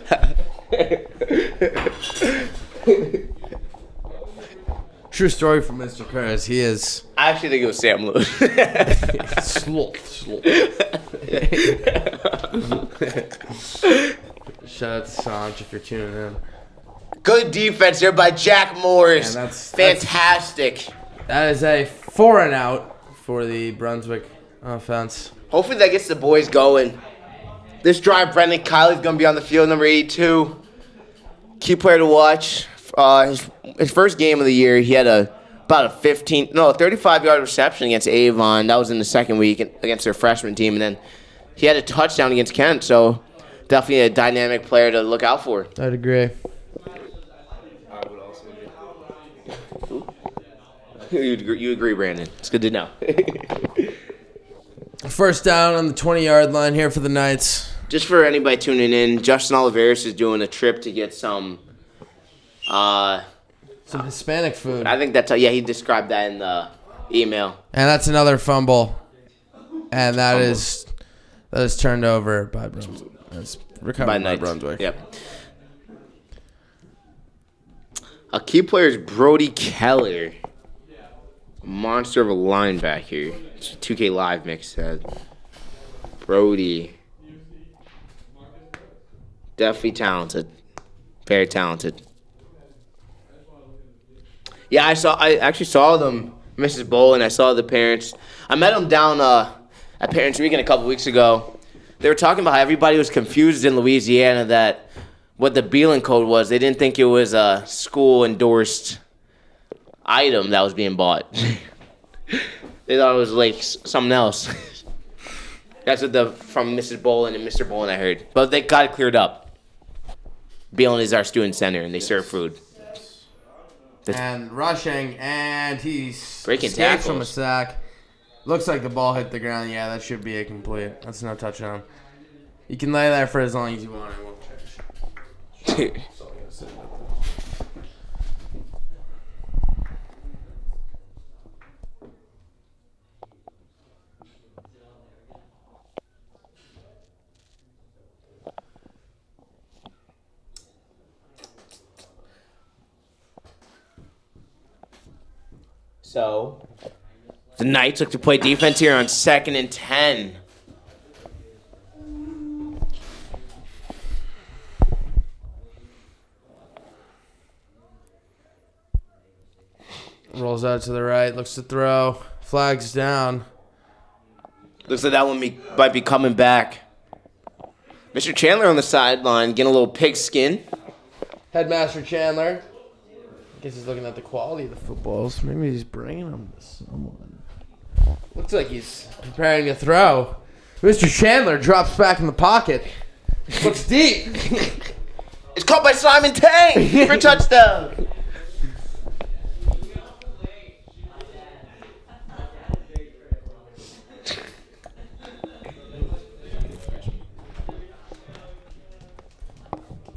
True story from Mr. Curtis. He is. I actually think it was Sam Lewis. Sloth. Shout out to Sanj if you're tuning in. Good defense there by Jack Morris. Man, that's fantastic. That is a 4-and-out for the Brunswick offense. Hopefully that gets the boys going. This drive, Brendan Kiley's going to be on the field, number 82. Key player to watch. His first game of the year, he had a 35-yard reception against Avon. That was in the second week against their freshman team. And then he had a touchdown against Kent. So definitely a dynamic player to look out for. I'd agree. I would also agree. You agree, Brandon. It's good to know. First down on the 20-yard line here for the Knights. Just for anybody tuning in, Justin Oliveris is doing a trip to get some Hispanic food. I think he described that in the email. And that's another fumble. And that is turned over by Brunswick. That's recovered by Brunswick. Yep. A key player is Brody Keller. Monster of a linebacker. 2K Live Mix said. Brody. Definitely talented. Very talented. Yeah, I actually saw them Mrs. Bolin. I saw the parents. I met them down at Parents Weekend a couple weeks ago. They were talking about how everybody was confused in Louisiana that what the Beelan code was. They didn't think it was a school-endorsed item that was being bought. They thought it was like something else. That's what from Mrs. Bolin and Mr. Bolin I heard. But they got it cleared up. Beelan is our student center, and they serve food. And rushing, and he's Breaking escapes from a tackles. sack. Looks like the ball hit the ground. Yeah, that should be a complete. That's no touchdown. You can lay there for as long as you want. I won't change. So, the Knights look to play defense here on 2nd and 10. Rolls out to the right. Looks to throw. Flags down. Looks like that one might be coming back. Mr. Chandler on the sideline getting a little pigskin. Headmaster Chandler. I guess he's looking at the quality of the footballs. Maybe he's bringing them to someone. Looks like he's preparing to throw. Mr. Chandler drops back in the pocket. Looks deep. It's caught by Simon Tang for a touchdown.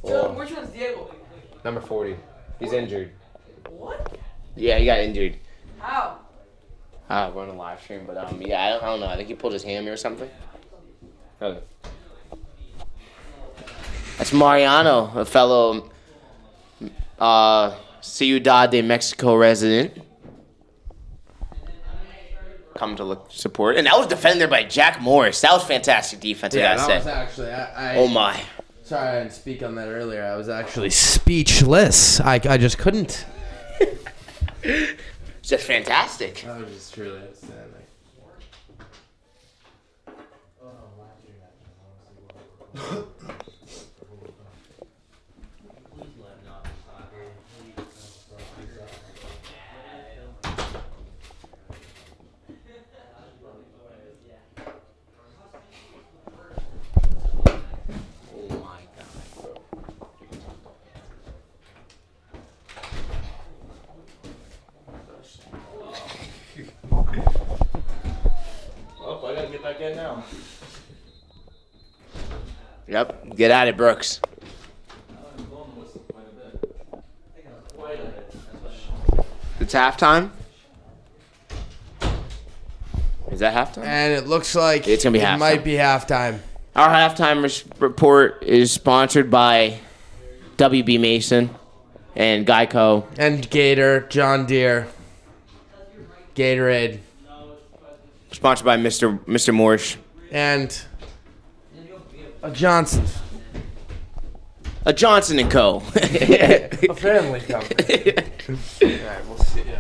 Which one's Diego? Number 40. He's injured. What? Yeah, he got injured. How? We're on a live stream, but yeah, I don't know. I think he pulled his hammy or something. Okay. That's Mariano, a fellow Ciudad de Mexico resident. Come to look support, and that was defended by Jack Morris. That was fantastic defense. Yeah, I gotta that was say. actually. Oh my! Sorry, I didn't speak on that earlier. I was actually speechless. I just couldn't. It's just fantastic. That was just truly outstanding. Oh, I gotta get back in now. Yep, get at it, Brooks. It's halftime. Is that halftime? And it looks like It's gonna be it halftime. might be halftime. Our halftime report is sponsored by WB Mason and Geico. And Gator, John Deere, Gatorade, Sponsored by Mr. Morsh. and a Johnson. A Johnson and Co. A family company. All right, we'll see ya.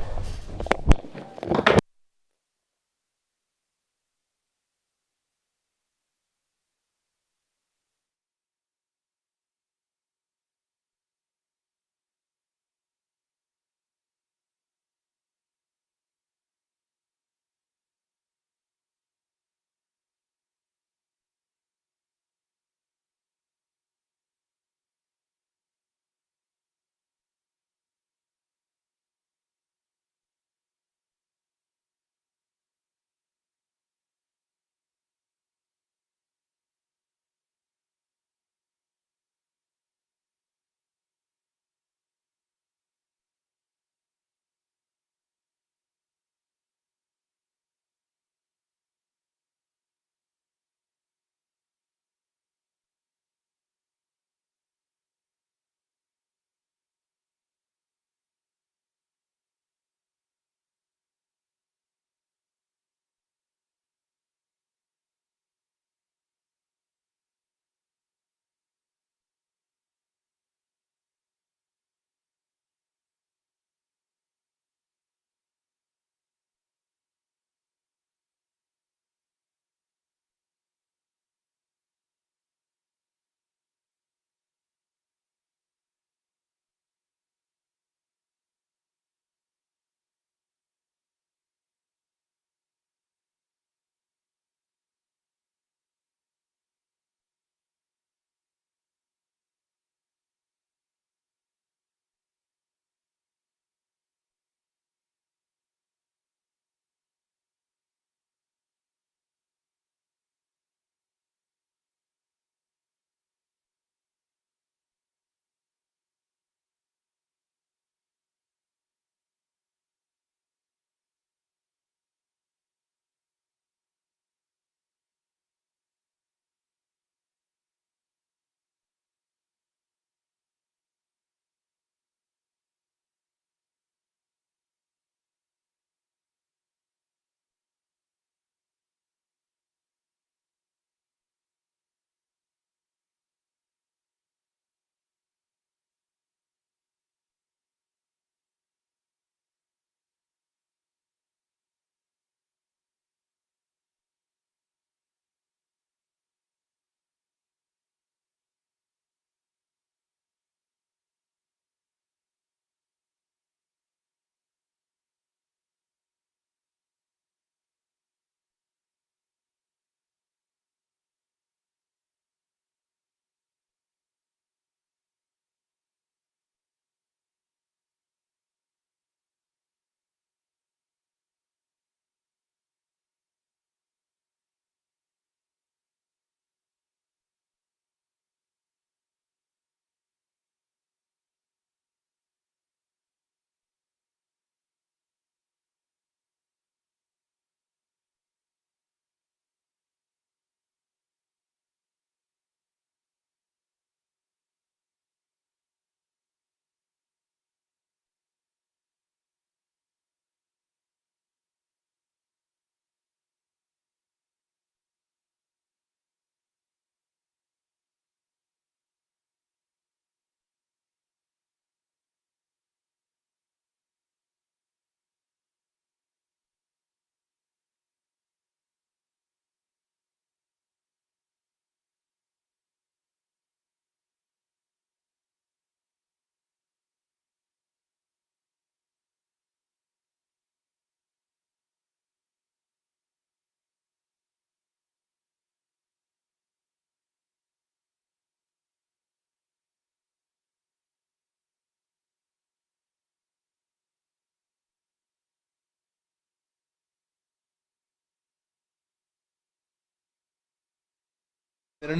And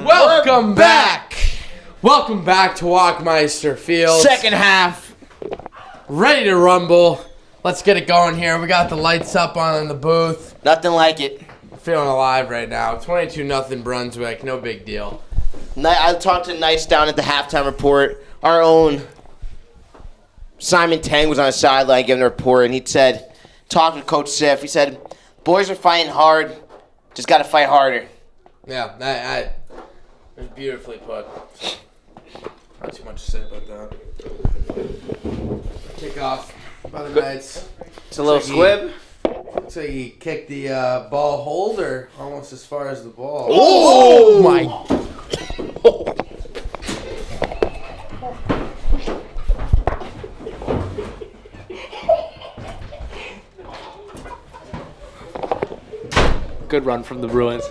welcome back. Welcome back to Walkmeister Field. Second half. Ready to rumble. Let's get it going here. We got the lights up on in the booth. Nothing like it. Feeling alive right now. 22-0 Brunswick. No big deal. I talked to Nice down at the halftime report. Our own Simon Tang was on the sideline giving a report, and he said, talking to Coach Siff, he said, boys are fighting hard. Just got to fight harder. Yeah, it was beautifully put. Not too much to say about that. Kickoff by the Knights. It's a little squib. Looks like he kicked the ball holder almost as far as the ball. Oh my! Good run from the Bruins.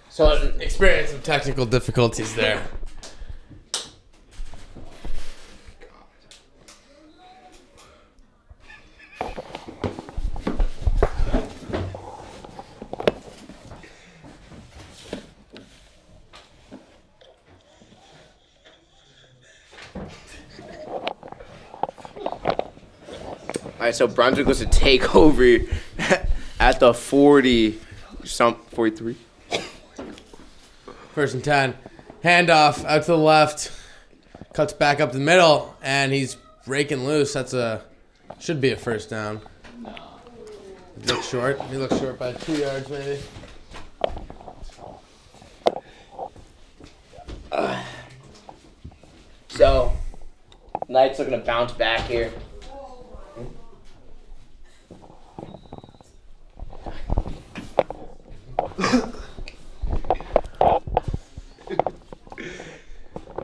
So experienced some technical difficulties there. All right, so Brunswick was to take over at the 43. First and 10. Handoff out to the left. Cuts back up the middle, and he's raking loose. Should be a first down. No. He looks short. He looks short by 2 yards, maybe. So, Knights looking to bounce back here.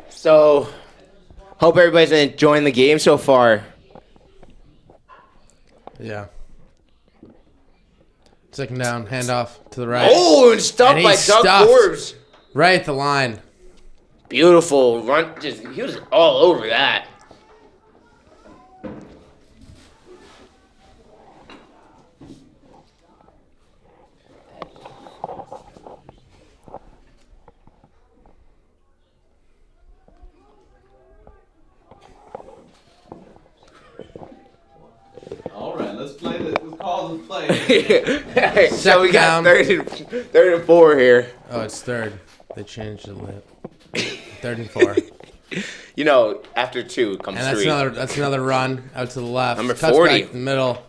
So, hope everybody's enjoying the game so far. Yeah. Second down, handoff to the right. Oh, and stuffed And by he's Doug stuffed. Forbes. Right at the line. Beautiful run. He was all over that. All right, let's play this. Let's call the play. So we got Second third and 4 here. Oh, it's third. They changed the lip. Third and 4. You know, after 2 comes And 3. that's another run out to the left. Number Cuts 40. back to the middle.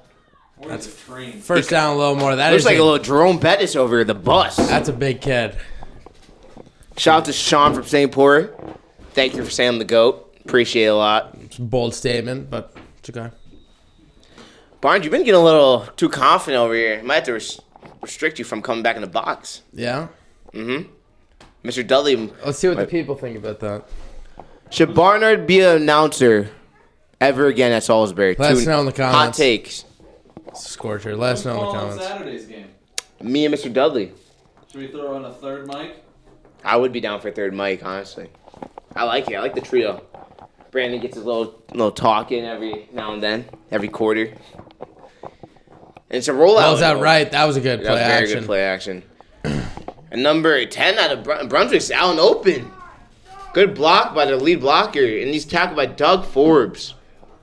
That's train. First down, a little more. That Looks is like a little Jerome Bettis over the bus. That's a big kid. Shout out to Sean from St. Paul. Thank you for saying the GOAT. Appreciate it a lot. It's a bold statement, but it's okay. Barnes, you've been getting a little too confident over here. Might have to restrict you from coming back in the box. Yeah? Mm-hmm. Mr. Dudley. Let's see what the people think about that. Should Barnard be an announcer ever again at Salisbury? Let us know in the comments. Hot takes. It's a scorcher. Let us know in the Call on comments. Saturday's game. Me and Mr. Dudley. Should we throw in a third mic? I would be down for a third mic, honestly. I like it. I like the trio. Brandon gets his little talk in every now and then, every quarter. And it's a rollout. That was that right. That was a good That play was very action. good play action. And number 10 out of Brunswick's out and open. Good block by the lead blocker, and he's tackled by Doug Forbes.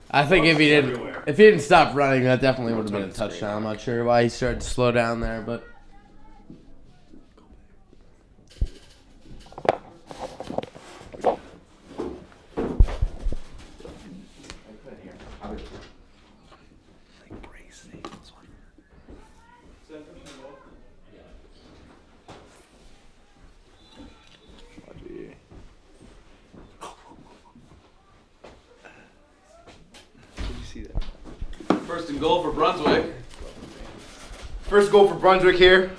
I think if he didn't stop running, that definitely would have been a touchdown. I'm not sure why he started to slow down there, but First and goal for Brunswick. First goal for Brunswick here.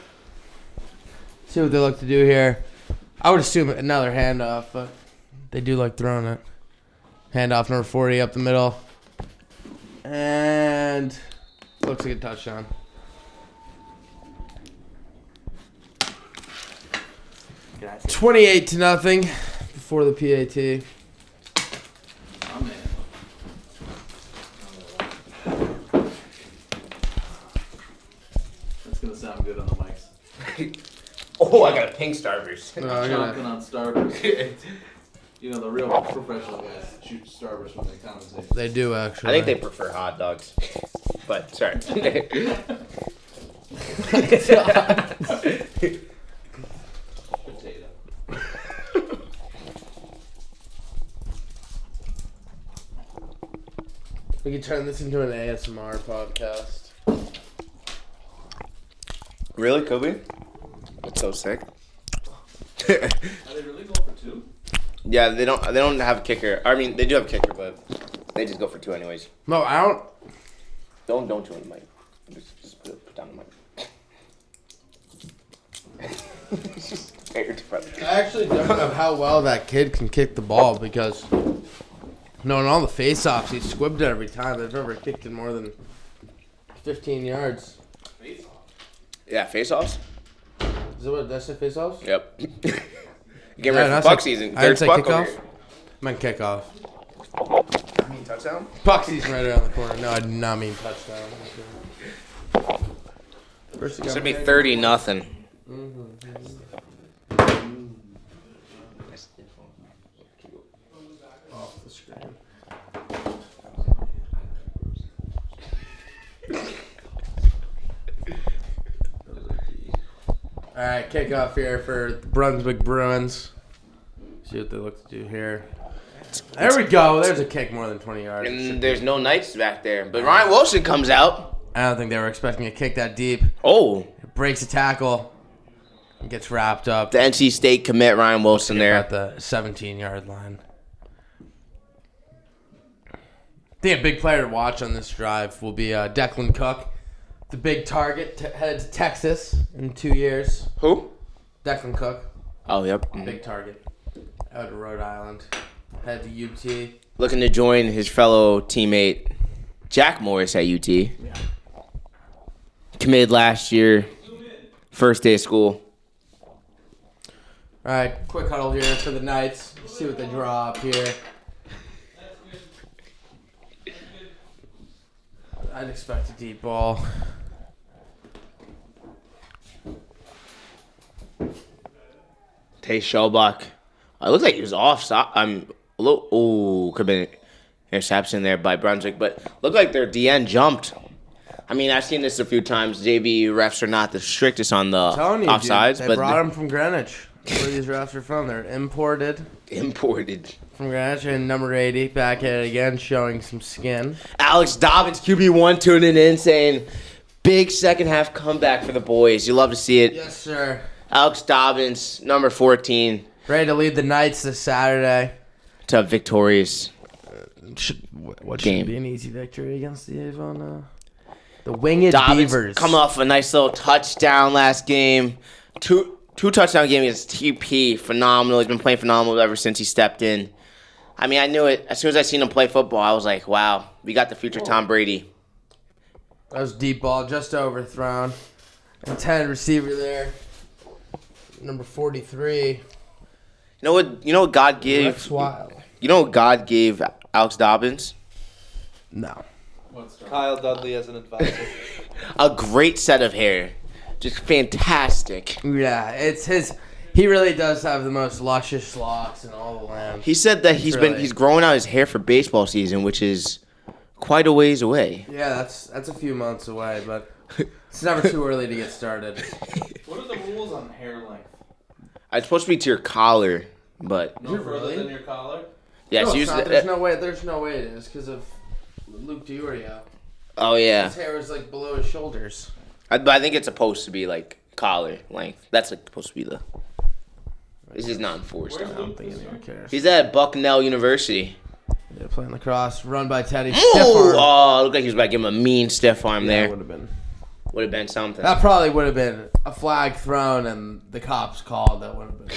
See what they look to do here. I would assume another handoff, but they do like throwing it. Handoff number 40 up the middle. And looks like a touchdown. Gracias. 28-0 before the PAT. Oh, man. That's going to sound good on the mics. Oh, I got a pink Starburst. Chomping on Starburst. You know, the real professional guys shoot Starburst when they compensate. They do actually. I think they prefer hot dogs. But, sorry. Potato. We could turn this into an ASMR podcast. Really, Kobe? That's so sick. Are they really going for 2? Yeah, they don't have a kicker. I mean, they do have a kicker, but they just go for 2 anyways. No, I don't. Don't chew on the mic. Just put down the mic. I actually don't know how well that kid can kick the ball because, no, in all the face-offs, he's squibbed it every time. They've never kicked it more than 15 yards. Yeah, face-offs? Is that what that's the face-offs? Yep. Getting ready for Buck season. I didn't say Buck over kickoff. here. I meant kickoff. I mean touchdown? Buck season right around the corner. No, I did not mean touchdown. First It's gonna be 30-0. Off the screen. All right, kickoff here for the Brunswick Bruins. See what they look to do here. There we go. There's a kick more than 20 yards. And there's no Knights back there. But Ryan Wilson comes out. I don't think they were expecting a kick that deep. Oh, It breaks a tackle. And gets wrapped up. the NC State commit Ryan Wilson there. At the 17-yard line. I think a big player to watch on this drive will be Declan Cook, the big target headed to Texas in 2 years. Who? Declan Cook, Oh, yep. big target, out of Rhode Island, headed to UT. Looking to join his fellow teammate Jack Morris at UT. Yeah. Committed last year, first day of school. All right, quick huddle here for the Knights. See what they draw up here. I'd expect a deep ball. Tay Shellbach. It looked like he was off. I'm a little. Oh, could have been interception there by Brunswick, but looked like their DN jumped. I mean, I've seen this a few times. JV refs are not the strictest on the Telling you, offsides, dude, they but brought them from Greenwich. Where these refs are from? They're imported imported. from Greenwich. And number 80 back at it again, showing some skin. Alex Dobbins, QB1, tuning in, saying, big second half comeback for the boys. You love to see it. Yes, sir. Alex Dobbins, number 14, Ready to lead the Knights this Saturday. to a victorious. What Game. should be an easy victory against the Avon? The Winged Dobbins Beavers. come off a nice little touchdown last game. Two touchdown game against TP. Phenomenal. He's been playing phenomenal ever since he stepped in. I mean, I knew it. As soon as I seen him play football, I was like, wow, we got the future Tom Brady. That was deep ball, just overthrown. Intended receiver there. Number 43. You know what God gave? Rex Wild. You know what God gave Alex Dobbins? No. What's the Kyle Dudley as an advisor. A great set of hair. Just fantastic. Yeah, it's his. He really does have the most luscious locks in all the land. He said that he's Really? growing out his hair for baseball season, which is quite a ways away. Yeah, that's a few months away, but it's never too early to get started. What are the rules on hair length? It's supposed to be to your collar, but No further than your collar? yeah, No, so it's not. There's no way. There's no way it is because of Luke DiOrio. Oh yeah, His hair is like below his shoulders. but I think it's supposed to be like collar length. That's like supposed to be the. This is not enforced. Where's I don't Luke think. this Anyone year? cares. He's at Bucknell University. Yeah, playing lacrosse, run by Teddy. Oh, Stiff arm. it looked like he was about to give him a mean stiff arm Yeah, there. would have been. Would have been something. That probably would have been a flag thrown and the cops called. That would have been.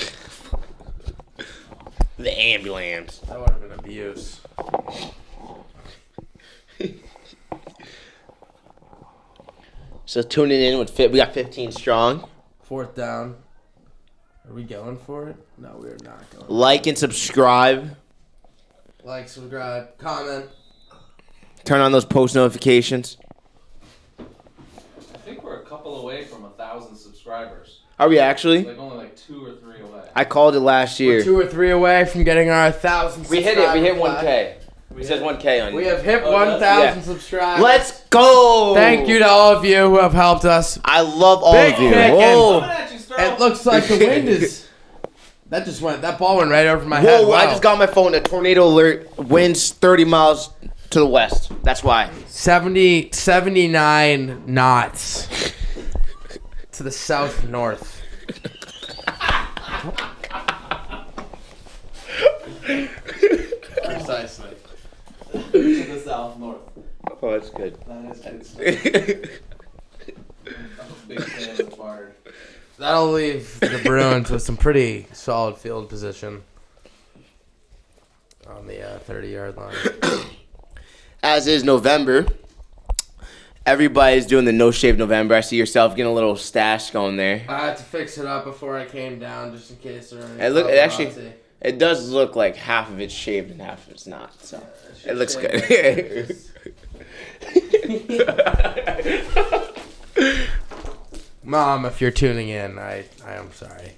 The ambulance. That would have been abuse. So tuning in with we got 15 strong. 4th down. Are we going for it? No, we're not going. Like and subscribe. Like, subscribe, comment. Turn on those post notifications. I think we're a couple away from 1,000 subscribers. Are we actually? Like only like 2 or 3 away. I called it last year. We're 2 or 3 away from getting our 1,000. We hit it. We hit subscriber 1K. It says 1K on you. We have hit Oh, 1,000 yeah. subscribers. Let's go. Thank you to all of you who have helped us. I love all Big of you. kick and- Whoa. Coming at you, Sterl. It looks like the wind is. That ball went right over my head. Whoa, Wow. I just got my phone. A tornado alert. Winds 30 miles to the west. That's why. 79 knots to the south-north. Precisely. To the south north. Oh, that's good. That is good stuff. I'm a big fan of Bard. That'll leave the Bruins with some pretty solid field position on the 30-yard line. As is November. Everybody's doing the No Shave November. I see yourself getting a little stash going there. I had to fix it up before I came down just in case there were any It actually, paparazzi. it does look like half of it's shaved and half of it's not. So it looks shaved good. Mom, if you're tuning in, I am sorry.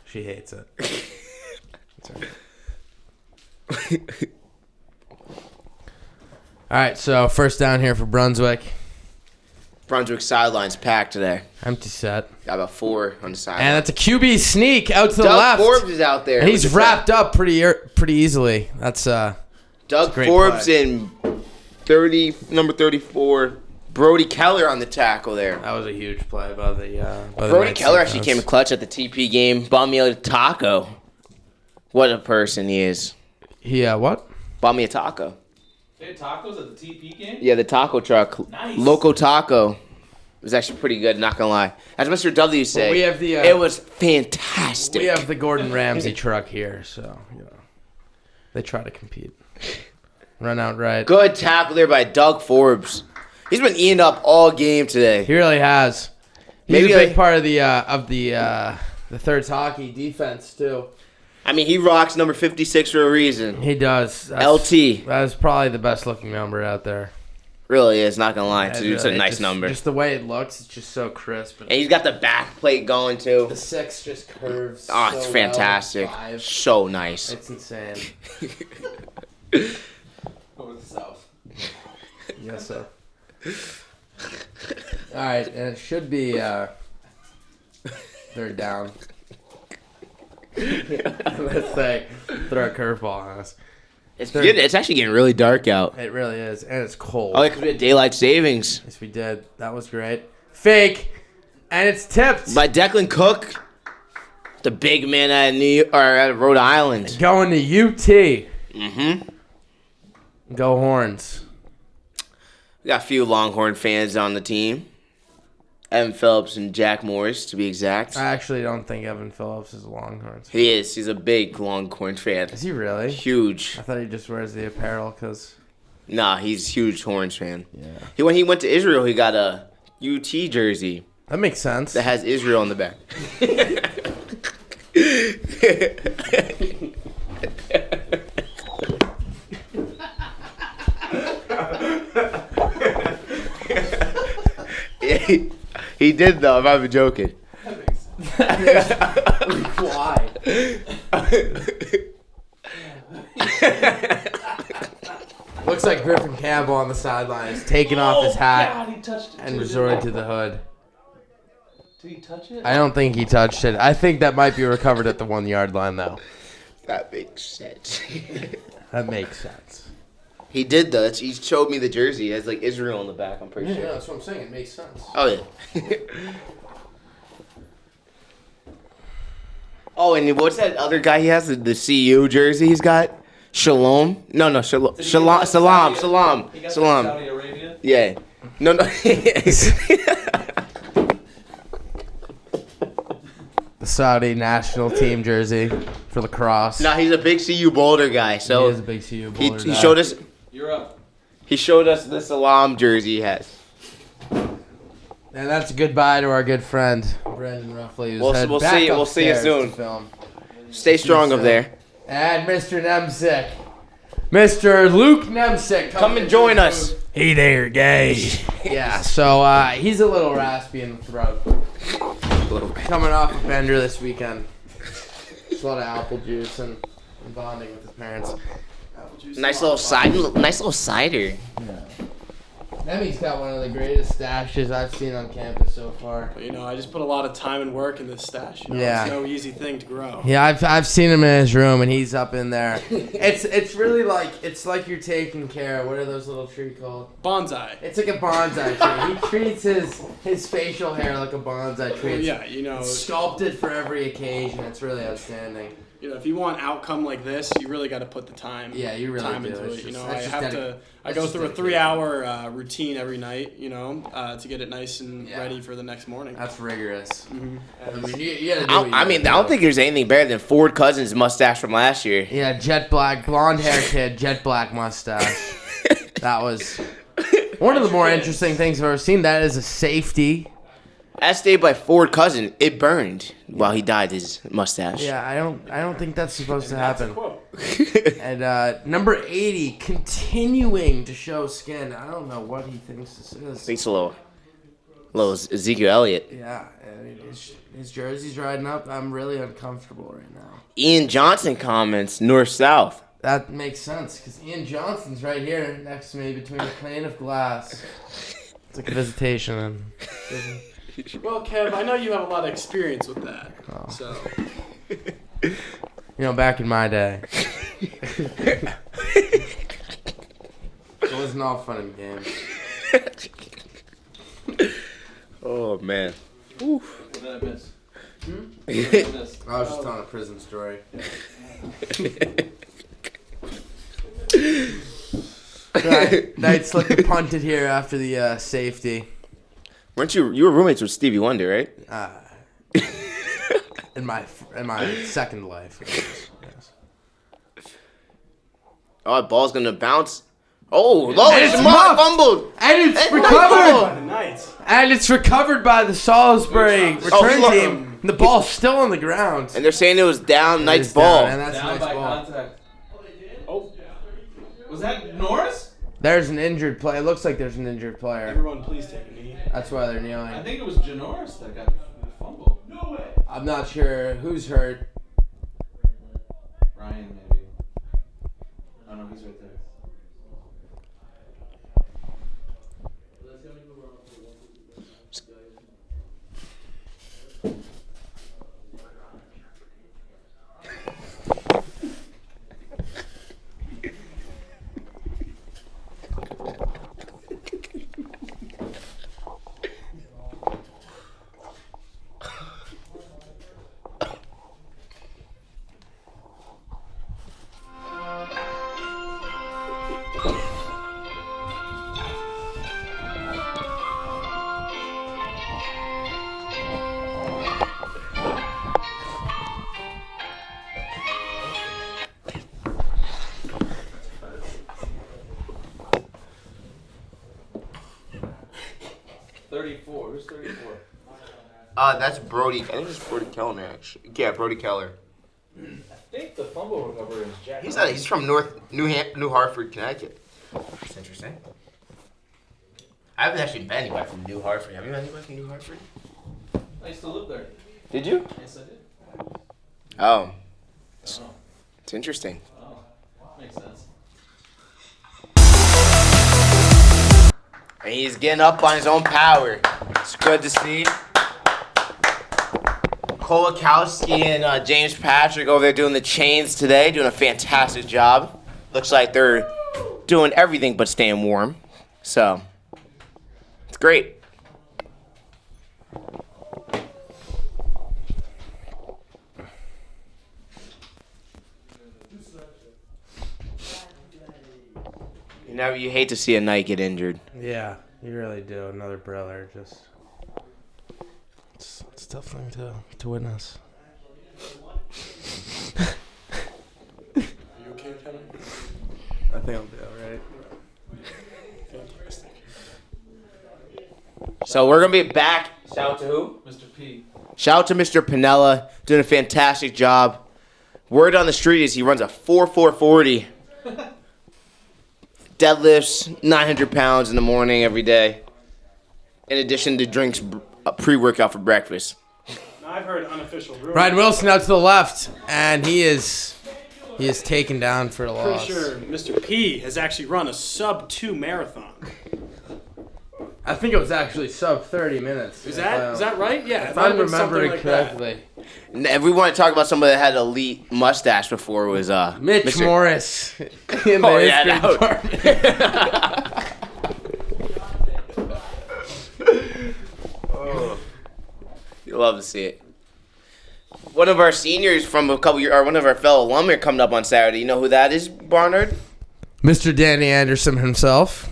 She hates it. It's all right. All right, so first down here for Brunswick. Brunswick sidelines packed today. Empty set. Got about 4 on the sideline. And that's a QB sneak out to the Doug left. Forbes is out there. And he's with the wrapped up pretty easily. That's Doug great Forbes play. and number 34, Brody Keller on the tackle there. that was a huge play by the Brody Knights Keller actually defense. came in clutch at the TP game. Bought me a taco. What a person he is. What? Bought me a taco. They had tacos at the TP game? Yeah, the taco truck. Nice. Loco Taco. It was actually pretty good, not gonna lie. As Mr. W said, we have the, it was fantastic. We have the Gordon Ramsay truck here, so they try to compete. Run out right. Good tackle there by Doug Forbes. He's been eating up all game today. He really has. He's Maybe a big I- part of the Thirds hockey defense too. I mean, he rocks number 56 for a reason. He does. LT. That's probably the best looking number out there. Really is, not gonna lie. It's a It nice just- number. Just the way it looks, it's just so crisp. And he's got the back plate going too. The 6 just curves. Oh, so it's well. fantastic. 5. So nice. It's insane. Go with the south. Yes, sir. All right, and it should be 3rd down. Let's say throw a curveball on us. It's actually getting really dark out. It really is, and it's cold. Oh, because we had daylight savings. Yes, we did. That was great. Fake, and it's tipped. By Declan Cook, the big man at Rhode Island. Going to UT. Mm-hmm. Go Horns. We got a few Longhorn fans on the team. Evan Phillips and Jack Morris, to be exact. I actually don't think Evan Phillips is a Longhorns. He is. He's a big Longhorn fan. Is he really? Huge. I thought he just wears the apparel because. Nah, he's a huge Horns fan. Yeah. When he went to Israel, he got a UT jersey That makes sense. that has Israel on the back. He did though. I'm not even joking. Why? Looks like Griffin Campbell on the sideline is taking off his hat God, he touched it and too, resorted to didn't the hood. he? Did he touch it? I don't think he touched it. I think that might be recovered at the 1 yard line though. That makes sense. That makes sense. He did though. He showed me the jersey. It has like Israel on the back. I'm pretty sure. that's what I'm saying. It makes sense. Oh yeah. Oh, and what's that other guy he has? The CU jersey he's got? Shalom? No, Shalom. Did he Salam. get Salam. Saudi- Salam. He got Salam. Saudi Arabia? Yeah. No. the Saudi national team jersey for lacrosse. No, he's a big CU Boulder guy. He So is a big CU he Boulder guy. showed us. You're up. He showed us the Salam jersey he has. And that's a goodbye to our good friend Brandon Ruffley. who's We'll headed see back you- we'll see you upstairs soon. to film. Stay strong up there. And Mr. Nemsick. Mr. Luke Nemsick. Come and join us. Hey there, guys. Yeah, so he's a little raspy in the throat. Coming off a bender this weekend. Just a lot of apple juice and bonding with his parents. Apple juice. Nice little cider. Nemi's got one of the greatest stashes I've seen on campus so far. You know, I just put a lot of time and work in this stash. You know? Yeah. It's no easy thing to grow. Yeah, I've seen him in his room and he's up in there. It's really like you're taking care of. What are those little tree called? Bonsai. It's like a bonsai tree. He treats his facial hair like a bonsai tree. Well, It's yeah, you know, sculpted for every occasion. It's really outstanding. if you want outcome like this, you really got to put the time. Yeah, you really time do. into It's it. You just- know, that's just I go through a 3-hour routine every night. You know, to get it nice and Yeah. ready for the next morning. That's rigorous. Mhm. I mean, you gotta do what you I don't gotta do. think there's anything better than Ford Cousins' mustache from last year. Yeah, jet black, blonde hair kid, jet black mustache. That was one of the more interesting things I've ever seen. That is a safety. As stated by Ford Cousin, it burned while he dyed his mustache. Yeah, I don't think that's supposed to That's a happen. quote. And number 80, continuing to show skin. I don't know what he thinks this is. Thanks a little Ezekiel Elliott. Yeah, I mean, his jersey's riding up. I'm really uncomfortable right now. Ian Johnson comments north-south. That makes sense, because Ian Johnson's right here next to me between a pane of glass. It's like a visitation. And Well, Kev, I know you have a lot of experience with that. Oh. So, you know, back in my day, it wasn't all fun and games. Oh, man. What did I miss? What did I miss? I was just telling a prison story. Knight slipped and punted here after the safety. Weren't you were roommates with Stevie Wonder, right? In my second life. Yes. Oh, the ball's gonna bounce. Oh, low, it's it's muffed. fumbled. And it's Hey, recovered. nice. And it's recovered by the Salisbury return Oh, team. The ball's still on the ground. And they're saying it was down It Knight's is ball. down, and that's a Down nice by ball. contact. Oh. Was that Norris? There's an injured player. It looks like there's an injured player. Everyone, please take a knee. That's why they're I kneeling. think it was Janoris that got fumbled. I'm not sure who's hurt. Ryan, maybe. Oh no, he's right there. Who's 34? That's Brody. I think it's Brody Keller, actually. Yeah, Brody Keller. I think the fumble recovery is Jack. He's from New Hartford, Connecticut. That's interesting. I haven't actually met anybody from New Hartford. Have you met anybody from New Hartford? I used to live there. Did you? Yes, I did. Oh, Oh, it's interesting. makes sense. And he's getting up on his own power. It's good to see. Kolakowski and James Patrick over there doing the chains today, doing a fantastic job. Looks like they're doing everything but staying warm. So, it's great. You hate to see a Knight get injured. Yeah, you really do. Another brother, just it's a tough thing to witness. think I'll be all right. Fantastic. So we're gonna be back. Shout out to who? Mr. P. Shout out to Mr. Pinella, doing a fantastic job. Word on the street is he runs a 4.40. Deadlifts 900 pounds in the morning every day. In addition to drinks a pre-workout for breakfast. Now I've heard unofficial rumors. Ryan Wilson out to the left, and he is taken down for a Pretty loss. sure Mr. P has actually run a sub-2 marathon. I think it was actually sub 30 minutes. Is that right? Yeah. If I'm remembering correctly. And if we want to talk about somebody that had elite mustache before, it was Mitch Mr. Morris in the history department. You love to see it. One of our seniors from a couple years, or one of our fellow alumni, coming up on Saturday. You know who that is, Barnard? Mr. Danny Anderson himself.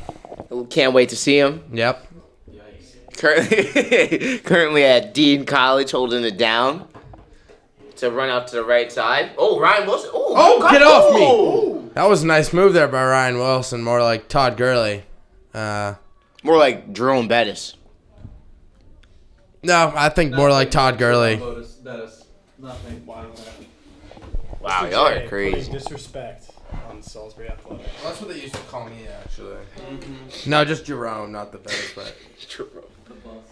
Can't wait to see him. Yep. Currently at Dean College, holding it down to run out to the right side. Oh, Ryan Wilson. Oh, get off me. Oh. That was a nice move there by Ryan Wilson. More like Todd Gurley. More like Jerome Bettis. No, I think more like Todd Gurley. Bettis. Nothing. Wow, Mr. y'all J are crazy. putting disrespect on Salisbury Athletics. That's what they used to call me, actually. No, just Jerome, not the Bettis, but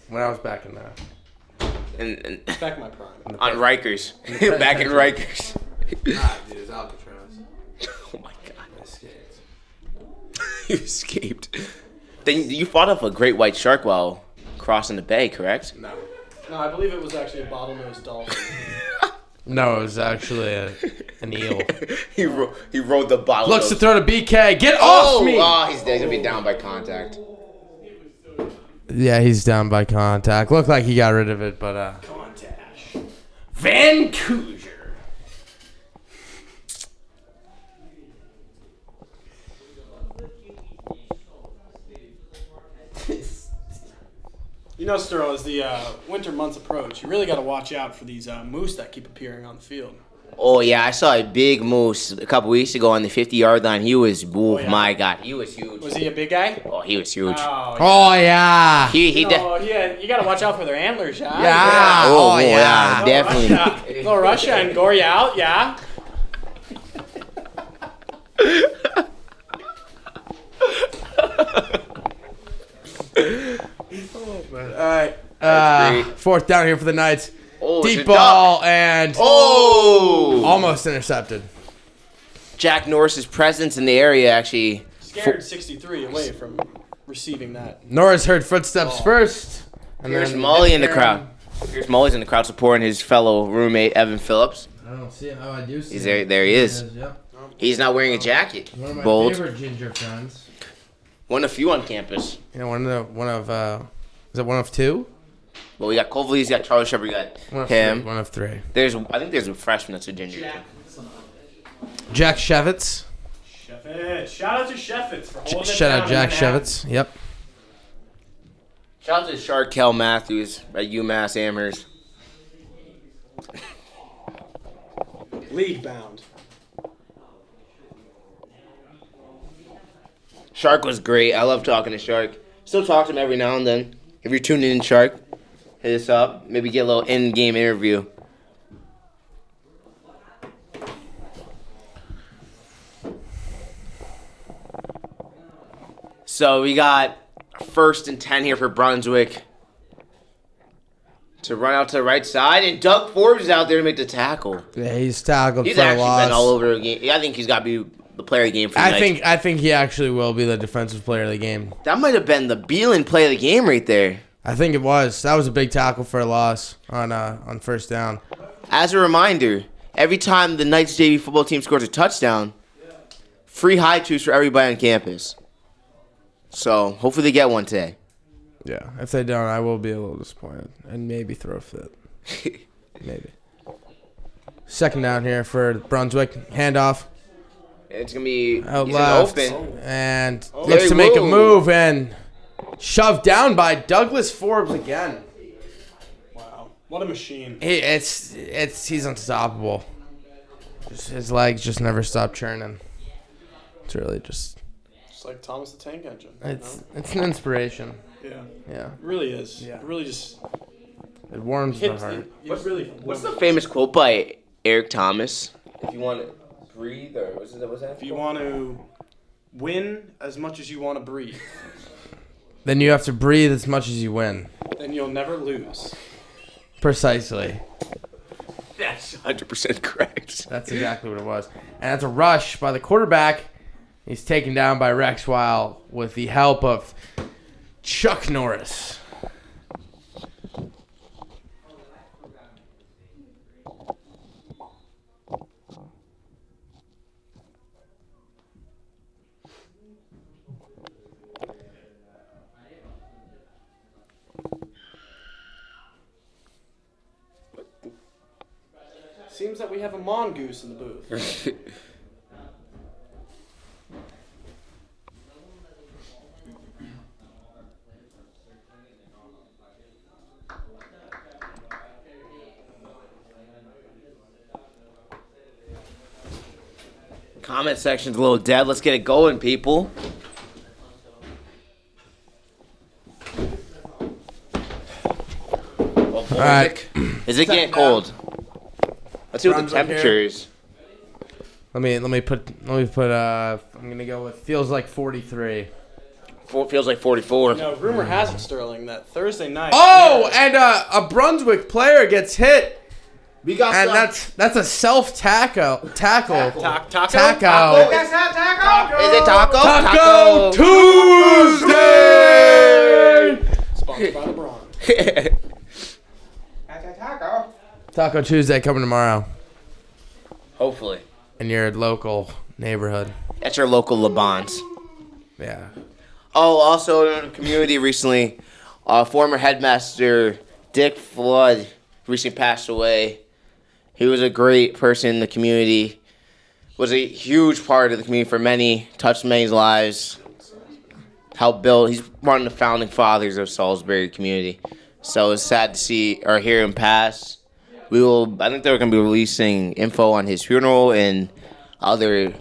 when I was back in there. And Back in my prime. on Rikers. Back in Rikers. Dude, it's Alcatraz. Oh my god. I escaped. You escaped. Then you fought off a great white shark while crossing the bay, correct? No. No, I believe it was actually a bottlenose dolphin. No, it was actually an eel. he rode the bottle. Looks to throw to BK. Get off me! Oh, he's gonna be down by contact. Yeah, he's down by contact. Looked like he got rid of it, but Contash. Vancouver. You know, Sterl, as the winter months approach, you really got to watch out for these moose that keep appearing on the field. Oh yeah, I saw a big moose a couple weeks ago on the 50-yard line. He was, yeah. my god, he was huge. Was he a big guy? Oh, he was huge. Oh, yeah. He did. Yeah, you got to watch out for their antlers, yeah? Yeah. Oh, Oh, yeah, yeah. definitely. Little Russia and gore you out, yeah? All right. That's great. Fourth down here for the Knights. Oh, it's Deep a ball duck. and Oh! almost intercepted. Jack Norris's presence in the area actually. Scared 63 away from receiving that. Norris heard footsteps first. And Here's then Molly in the crowd. Here's Molly's in the crowd supporting his fellow roommate Evan Phillips. I don't see how I do see He's there. There he is. Yep. He's not wearing a jacket. One of my Bold. favorite ginger friends. One of few on campus. You know, one of is it one of two? Well, we got Colville, he's got Charlie Shepard, we got One of him. Three. One of three. I think there's a freshman that's a ginger. Jack Shevitz. Sheffitz. Shout out to Sheffitz for holding it Shout down out Jack in Manhattan. Shevitz. Yep. Shout out to Sharkel Matthews at UMass Amherst. League bound. Shark was great. I love talking to Shark. Still talk to him every now and then. If you're tuning in, Shark, hit us up. Maybe get a little in-game interview. So we got 1st and 10 here for Brunswick. To run out to the right side, and Doug Forbes is out there to make the tackle. Yeah, he's tackled He's for a actually loss. been all over the game. I think he's got to be the player of the game for the night. I think he actually will be the defensive player of the game. That might have been the Beelan play of the game right there. I think it was. That was a big tackle for a loss on first down. As a reminder, every time the Knights JV football team scores a touchdown, free high twos for everybody on campus. So hopefully they get one today. Yeah, if they don't, I will be a little disappointed and maybe throw a fit. Maybe. Second down here for Brunswick. Handoff It's gonna be out he's left open. and There looks he to make a will. move and shoved down by Douglas Forbes again. Wow. What a machine. He's unstoppable. His legs just never stop churning. It's really just It's like Thomas the Tank Engine. it's an inspiration. Yeah. Yeah, It really is. Yeah. It really just it warms the hits. heart. It really. What's the famous quote by Eric Thomas? If you want to breathe, or what's that? If you want to win as much as you want to breathe, Then you have to breathe as much as you win. then you'll never lose. Precisely. That's 100% correct. That's exactly what it was. And that's a rush by the quarterback. He's taken down by Rex Weil with the help of Chuck Norris. Seems that we have a mongoose in the booth. Comment section's a little dead. Let's get it going, people. All right. Is it getting cold? Let's see what the Brunswick here. temperature is. Let me put I'm gonna go with feels like 43. Feels like 44. Now, rumor has it, Sterling, that Thursday night. Oh, and a Brunswick player gets hit. We got And that's a self tackle. Tackle. Taco. Is it taco? Taco Tuesday. Sponsored by LeBron. Taco Tuesday coming tomorrow Hopefully. in your local neighborhood. That's your local LeBons. Yeah. Oh, also in the community recently, former headmaster Dick Flood recently passed away. He was a great person in the community, was a huge part of the community for many, touched many lives, helped build. He's one of the founding fathers of Salisbury community. So it's sad to see or hear him pass. I think they're going to be releasing info on his funeral and other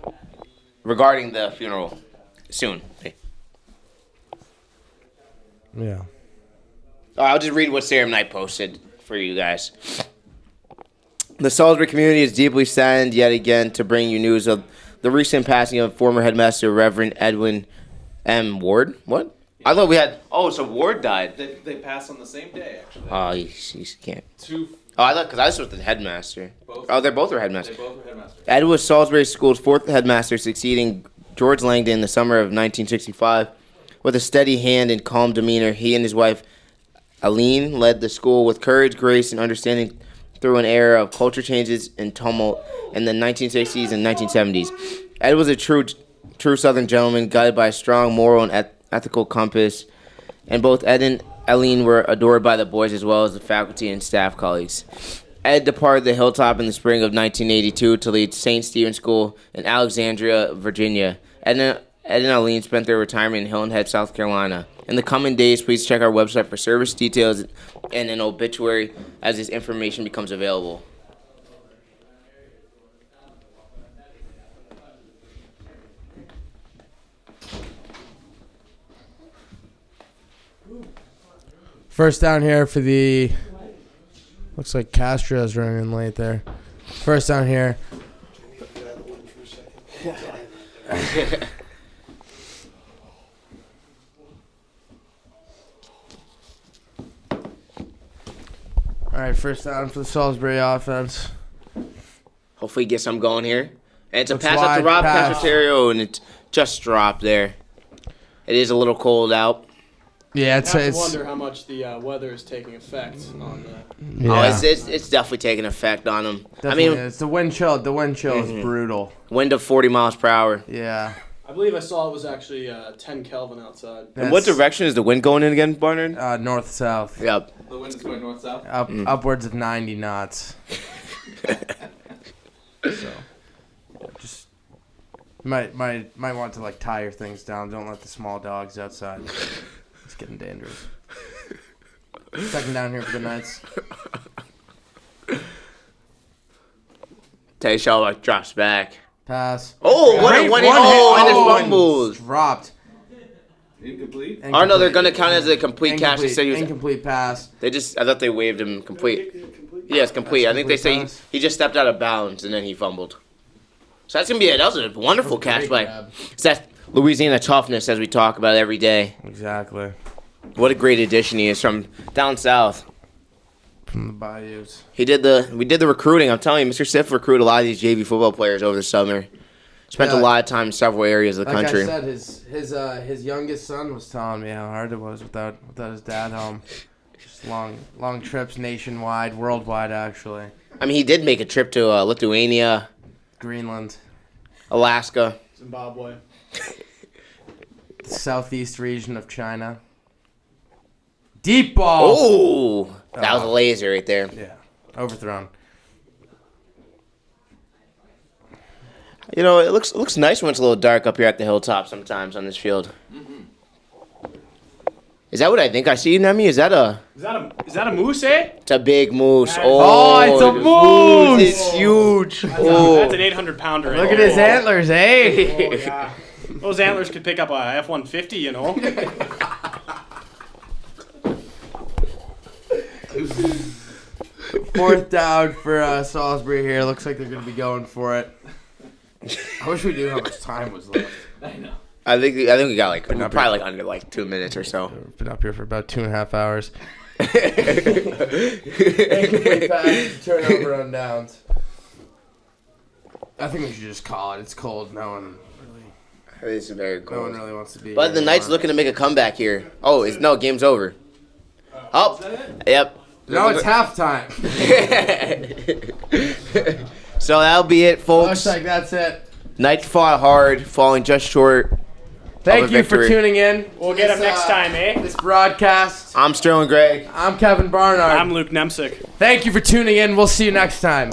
regarding the funeral soon. Yeah. I'll just read what Sam Knight posted for you guys. The Salisbury community is deeply saddened yet again to bring you news of the recent passing of former headmaster Reverend Edwin M. Ward. What? I thought we had. Oh, so Ward died. They passed on the same day, actually. Oh, you can't. Two. Oh, I thought because I was with the headmaster. Both. Oh, they both were They headmasters. both were headmasters. Ed was Salisbury School's fourth headmaster, succeeding George Langdon in the summer of 1965. With a steady hand and calm demeanor, he and his wife, Aline, led the school with courage, grace, and understanding through an era of culture changes and tumult in the 1960s and 1970s. Ed was a true Southern gentleman, guided by a strong moral and ethical compass, and both Ed and Aline were adored by the boys as well as the faculty and staff colleagues. Ed departed the Hilltop in the spring of 1982 to lead St. Stephen's School in Alexandria, Virginia. Ed and Aline spent their retirement in Hilton Head, South Carolina. In the coming days, please check our website for service details and an obituary as this information becomes available. First down here for the. Looks like Castro's running in late there. First down here. All right, first down for the Salisbury offense. Hopefully get some going here. And it's a Looks pass out to wide Rob pass. Casaterio, and it just dropped there. It is a little cold out. Yeah, I it's have to wonder how much the weather is taking effect on the. Oh, yeah. it's definitely taking effect on him. Definitely I mean, is. The wind chill. The wind chill is brutal. wind of 40 miles per hour. Yeah. I believe I saw it was actually 10 Kelvin outside. And what That's, direction is the wind going in again, Barnard? North south. Yep. The wind is going north-south. Upwards of 90 knots. So, just might want to like tie your things down. Don't let the small dogs outside. It's getting dangerous. Second down here for the Knights. Tay Shawlock drops back. Pass. Oh, what a Great one! Oh, and there's fumbles. Dropped. Incomplete. Oh no, they're gonna count as a complete catch. They Incomplete, said he was. incomplete pass. I thought they waived him complete. Yeah, it's complete. I think they say Complete pass. he just stepped out of bounds and then he fumbled. So that was a wonderful catch by. grab. It's that Louisiana toughness as we talk about every day. Exactly. What a great addition he is from down south. From the bayous. We did the recruiting. I'm telling you, Mr. Siff recruited a lot of these JV football players over the summer. Spent a Yeah. lot of time in several areas of the Like country. I said, his youngest son was telling me how hard it was without his dad home. Just long trips nationwide, worldwide actually. I mean, he did make a trip to Lithuania, Greenland, Alaska. Zimbabwe. the southeast region of China. Deep ball. Oh, that was a laser right there. Yeah, overthrown. You know, it looks nice when it's a little dark up here at the hilltop sometimes on this field. Is that what I think I see, Nemi? Is that a? Is that a moose, eh? It's a big moose. Oh, it's a moose! It's huge. That's Oh. an 800-pounder. Look at his antlers, eh? Oh, yeah. Those antlers could pick up a F-150, you know. Fourth down for Salisbury here. Looks like they're going to be going for it. I wish we knew how much time was left. I know. I think we got like not probably like under like 2 minutes or so. We've been up here for about 2.5 hours. Turnover on downs. I think we should just call it. It's cold. No one It's very no cool. one really wants to be. But here the Knights anymore. looking to make a comeback here. Oh, no, game's over. Oh, yep. No, it's halftime. So that'll be it, folks. Looks like that's it. Knights fought hard, falling just short. Thank of a you for victory. tuning in. We'll get them next time, eh? This broadcast. I'm Sterling Gregg. I'm Kevin Barnard. I'm Luke Nemsick. Thank you for tuning in. We'll see you next time.